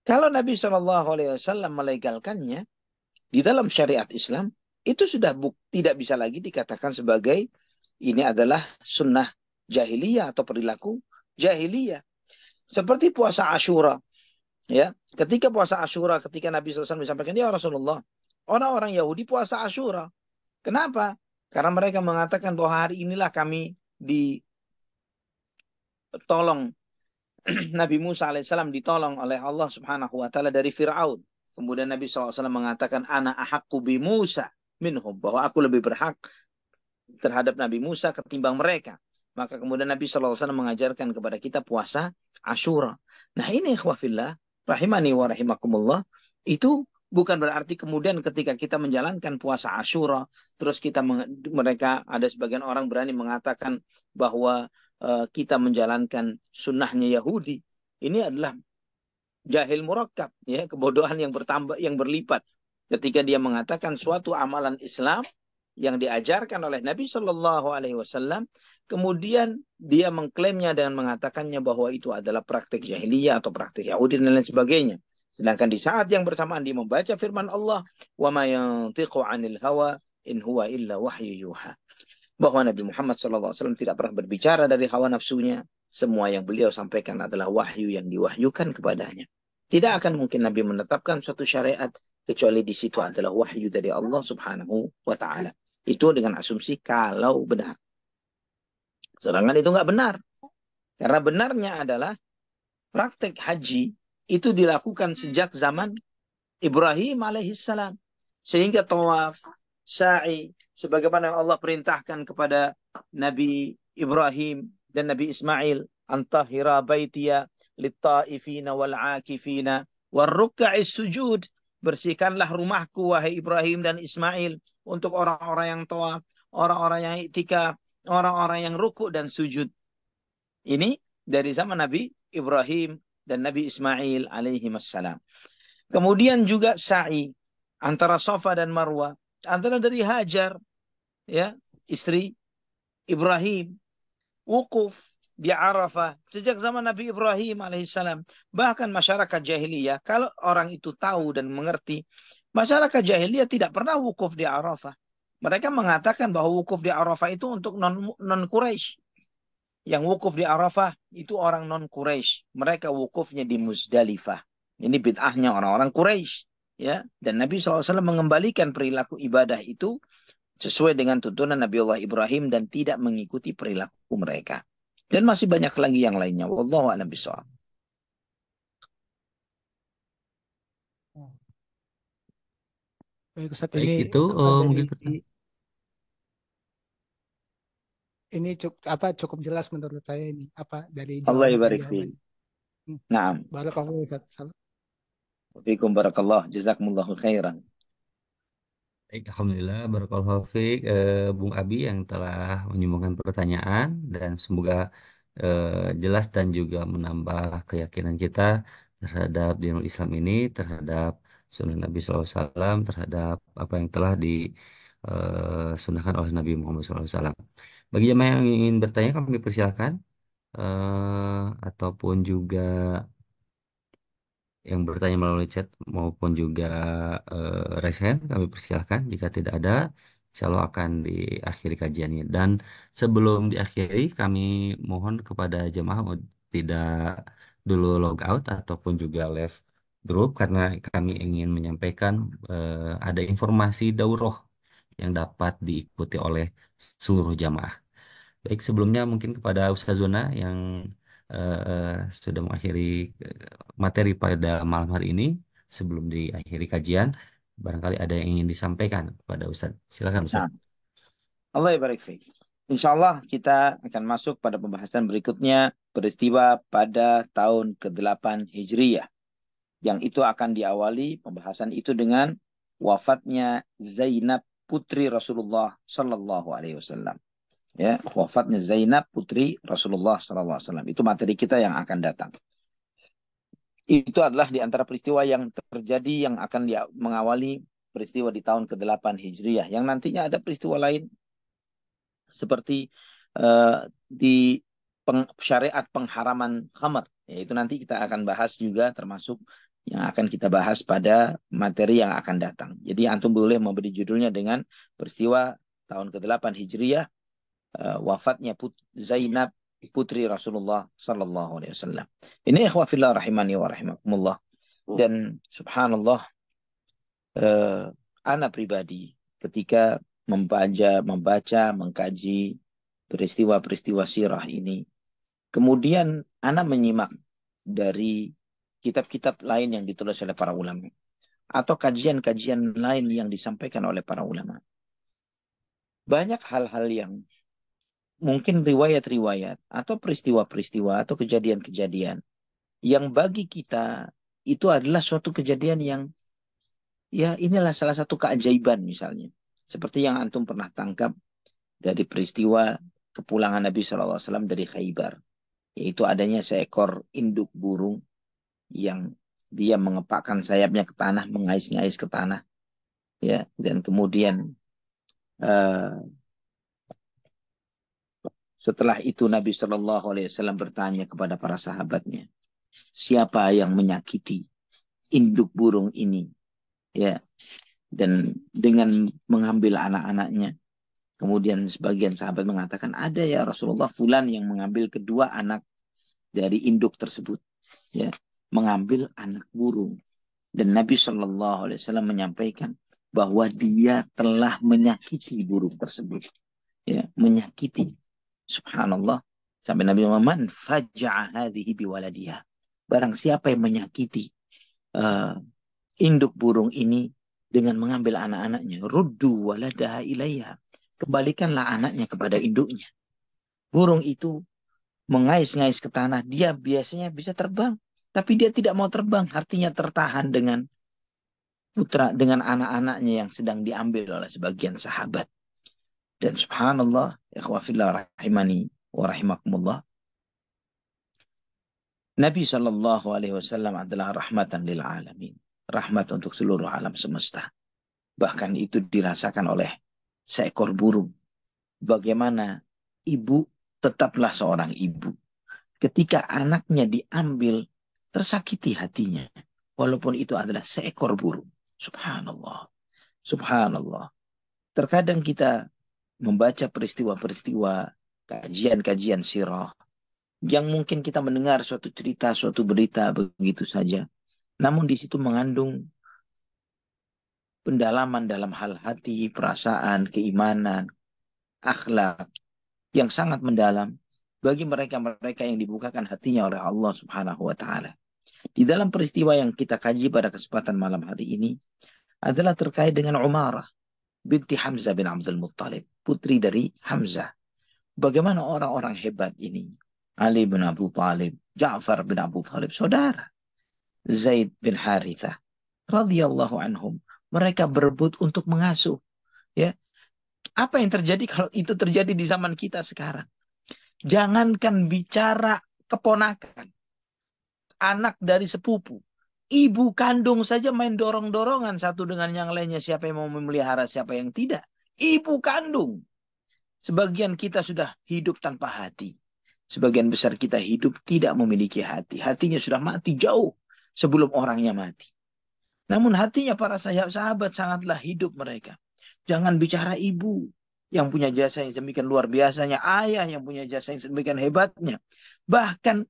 Kalau Nabi SAW melegalkannya di dalam syariat Islam, itu sudah tidak bisa lagi dikatakan sebagai ini adalah sunnah jahiliyah atau perilaku jahiliyah. Seperti puasa Asyura. Ya, ketika puasa Asyura, ketika Nabi SAW menyampaikan, ya Rasulullah, orang-orang Yahudi puasa Asyura. Kenapa? Karena mereka mengatakan bahwa hari inilah kami ditolong. Nabi Musa alaihissalam ditolong oleh Allah subhanahu wa ta'ala dari Fir'aun. Kemudian Nabi SAW mengatakan, ana ahaqqu bi Musa minhum. Bahwa aku lebih berhak terhadap Nabi Musa ketimbang mereka. Maka kemudian Nabi SAW mengajarkan kepada kita puasa Asyura. Nah ini ikhwafillah, rahimani wa rahimakumullah, itu bukan berarti kemudian ketika kita menjalankan puasa Asyura, terus mereka ada sebagian orang berani mengatakan bahwa kita menjalankan sunnahnya Yahudi. Ini adalah jahil murakkab, ya, kebodohan yang bertambah, yang berlipat. Ketika dia mengatakan suatu amalan Islam yang diajarkan oleh Nabi Shallallahu Alaihi Wasallam, kemudian dia mengklaimnya dengan mengatakannya bahwa itu adalah praktik jahiliyah atau praktik Yahudi dan lain sebagainya. Sedangkan di saat yang bersamaan dia membaca firman Allah, wa ma yantiqu 'anil hawa in huwa illa wahyu yuha. Bahwa Nabi Muhammad SAW tidak pernah berbicara dari hawa nafsunya. Semua yang beliau sampaikan adalah wahyu yang diwahyukan kepadanya. Tidak akan mungkin Nabi menetapkan suatu syariat kecuali di situ adalah wahyu dari Allah Subhanahu wa Ta'ala. Itu dengan asumsi kalau benar. Sedangkan itu nggak benar. Karena benarnya adalah praktek haji itu dilakukan sejak zaman Ibrahim alaihissalam. Sehingga tawaf, sa'i, sebagaimana Allah perintahkan kepada Nabi Ibrahim dan Nabi Ismail, antahira baitiya litta'ifina wal'akifina warruka'is sujud. Bersihkanlah rumahku, wahai Ibrahim dan Ismail, untuk orang-orang yang tawaf, orang-orang yang iktikaf, orang-orang yang rukuk dan sujud. Ini dari zaman Nabi Ibrahim dan Nabi Ismail alaihi wassalam. Kemudian juga sa'i antara Safa dan Marwah, antara dari Hajar, ya, istri Ibrahim, wukuf di Arafah sejak zaman Nabi Ibrahim alaihissalam. Bahkan masyarakat jahiliyah, kalau orang itu tahu dan mengerti, masyarakat jahiliyah tidak pernah wukuf di Arafah. Mereka mengatakan bahwa wukuf di Arafah itu untuk non-Quraisy. Yang wukuf di Arafah itu orang non-Quraisy. Mereka wukufnya di Muzdalifah. Ini bid'ahnya orang-orang Quraisy. Ya, dan Nabi SAW mengembalikan perilaku ibadah itu sesuai dengan tuntunan Nabi Allah Ibrahim dan tidak mengikuti perilaku mereka. Dan masih banyak lagi yang lainnya. Wallahu a'lam bishawab. Baik Ustaz, Baik, ini itu mungkin pertanyaan. ini cukup jelas menurut saya ini dari Allah jawaban ibarik fi. Naam. Barakallahu Ustaz. Fikum barakallah. Jazakumullahu khairan. Baik, alhamdulillah, barakallahu fiik, Bung Abi yang telah menyumbangkan pertanyaan dan semoga jelas dan juga menambah keyakinan kita terhadap dinul Islam ini, terhadap sunnah Nabi SAW, terhadap apa yang telah disunahkan oleh Nabi Muhammad SAW. Bagi jemaah yang ingin bertanya, kami persilahkan ataupun juga yang bertanya melalui chat maupun juga raise hand, kami persilahkan. Jika tidak ada, insya Allah akan diakhiri kajiannya. Dan sebelum diakhiri, kami mohon kepada jemaah untuk tidak dulu log out ataupun juga left group karena kami ingin menyampaikan ada informasi daurah yang dapat diikuti oleh seluruh jamaah. Baik, sebelumnya mungkin kepada Ustaz Zona yang sudah mengakhiri materi pada malam hari ini, sebelum diakhiri kajian, barangkali ada yang ingin disampaikan kepada Ustaz. Silakan Ustaz. Nah, Allah barik fiik. Insya Allah kita akan masuk pada pembahasan berikutnya, peristiwa pada tahun ke-8 Hijriyah. Yang itu akan diawali pembahasan itu dengan wafatnya Zainab putri Rasulullah Sallallahu Alaihi Wasallam. Ya, wafatnya Zainab putri Rasulullah Sallallahu Alaihi Wasallam. Itu materi kita yang akan datang. Itu adalah di antara peristiwa yang terjadi yang akan mengawali peristiwa di tahun ke-8 Hijriyah. Yang nantinya ada peristiwa lain seperti di syariat pengharaman khamar. Yaitu nanti kita akan bahas juga termasuk yang akan kita bahas pada materi yang akan datang. Jadi antum boleh memberi judulnya dengan peristiwa tahun ke-8 Hijriyah, wafatnya Zainab putri Rasulullah Sallallahu Alaihi Wasallam. Ini ikhwah fillah rahimani wa rahimakumullah. Dan subhanallah, ana pribadi ketika membaca, mengkaji peristiwa-peristiwa sirah ini, kemudian ana menyimak dari kitab-kitab lain yang ditulis oleh para ulama atau kajian-kajian lain yang disampaikan oleh para ulama. Banyak hal-hal yang mungkin riwayat-riwayat atau peristiwa-peristiwa atau kejadian-kejadian yang bagi kita itu adalah suatu kejadian yang ya inilah salah satu keajaiban misalnya. Seperti yang antum pernah tangkap dari peristiwa kepulangan Nabi SAW dari Khaybar. Yaitu adanya seekor induk burung yang dia mengepakkan sayapnya ke tanah, mengais-ngais ke tanah. Ya, dan kemudian setelah itu Nabi Shallallahu Alaihi Wasallam bertanya kepada para sahabatnya, siapa yang menyakiti induk burung ini? Ya, dan dengan mengambil anak-anaknya. Kemudian sebagian sahabat mengatakan, ada ya Rasulullah, fulan yang mengambil kedua anak dari induk tersebut. Ya, mengambil anak burung. Dan Nabi Shallallahu Alaihi Wasallam menyampaikan bahwa dia telah menyakiti burung tersebut. Ya, menyakiti. Subhanallah. Sampai Nabi Muhammad faja'a hadhihi biwaladiha. Barang siapa yang menyakiti induk burung ini dengan mengambil anak-anaknya, ruddu waladaha ilayha. Kembalikanlah anaknya kepada induknya. Burung itu mengais-ngais ke tanah, dia biasanya bisa terbang, tapi dia tidak mau terbang, artinya tertahan dengan anak-anaknya yang sedang diambil oleh sebagian sahabat. Dan subhanallah, ikhwah fillah rahimani wa rahimakumullah, Nabi Shallallahu Alaihi Wasallam adalah rahmatan lil alamin, rahmat untuk seluruh alam semesta. Bahkan itu dirasakan oleh seekor burung. Bagaimana ibu tetaplah seorang ibu. Ketika anaknya diambil, tersakiti hatinya. Walaupun itu adalah seekor burung. Subhanallah. Subhanallah. Terkadang kita membaca peristiwa-peristiwa, kajian-kajian sirah, yang mungkin kita mendengar suatu cerita, suatu berita begitu saja. Namun di situ mengandung pendalaman dalam hal hati, perasaan, keimanan, akhlak yang sangat mendalam bagi mereka-mereka yang dibukakan hatinya oleh Allah Subhanahu wa taala. Di dalam peristiwa yang kita kaji pada kesempatan malam hari ini adalah terkait dengan Umarah binti Hamzah bin Abdul Muttalib, putri dari Hamzah. Bagaimana orang-orang hebat ini, Ali bin Abu Talib, Ja'far bin Abu Talib, saudara Zaid bin Harithah radhiyallahu anhum, mereka berebut untuk mengasuh. Ya, apa yang terjadi kalau itu terjadi di zaman kita sekarang? Jangankan bicara keponakan, anak dari sepupu, ibu kandung saja main dorong-dorongan satu dengan yang lainnya, siapa yang mau memelihara, siapa yang tidak. Ibu kandung. Sebagian kita sudah hidup tanpa hati. Sebagian besar kita hidup tidak memiliki hati. Hatinya sudah mati jauh sebelum orangnya mati. Namun hatinya para sahabat sangatlah hidup mereka. Jangan bicara ibu yang punya jasa yang sedemikian luar biasanya. Ayah yang punya jasa yang sedemikian hebatnya. Bahkan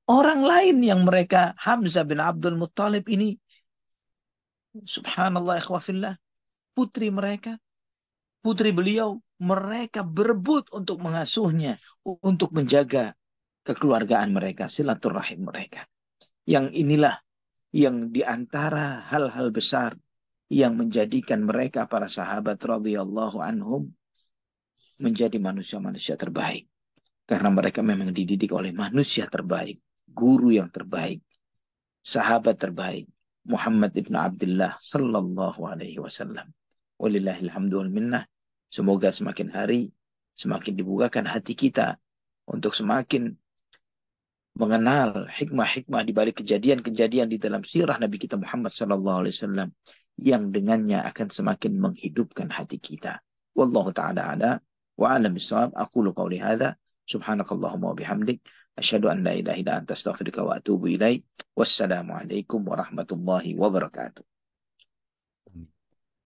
orang lain yang mereka, Hamzah bin Abdul Muttalib ini, subhanallah ikhwafillah, putri mereka, putri beliau, mereka berebut untuk mengasuhnya, untuk menjaga kekeluargaan mereka, silaturahim mereka. Yang inilah yang diantara hal-hal besar yang menjadikan mereka para sahabat radhiyallahu anhum menjadi manusia-manusia terbaik. Karena mereka memang dididik oleh manusia terbaik, guru yang terbaik, sahabat terbaik, Muhammad ibn Abdullah sallallahu alaihi wasallam. Walillahilhamdu wal minnah. Semoga semakin hari semakin dibukakan hati kita untuk semakin mengenal hikmah-hikmah di balik kejadian-kejadian di dalam sirah Nabi kita Muhammad sallallahu alaihi wasallam yang dengannya akan semakin menghidupkan hati kita. Wallahu taala ala wa alam bisawab. Aqulu qawli hadza subhanakallahumma wa bihamdik asyhadu an la ilaha illa anta astaghfiruka wa atubu ilaik. Wassalamu alaikum warahmatullahi wabarakatuh.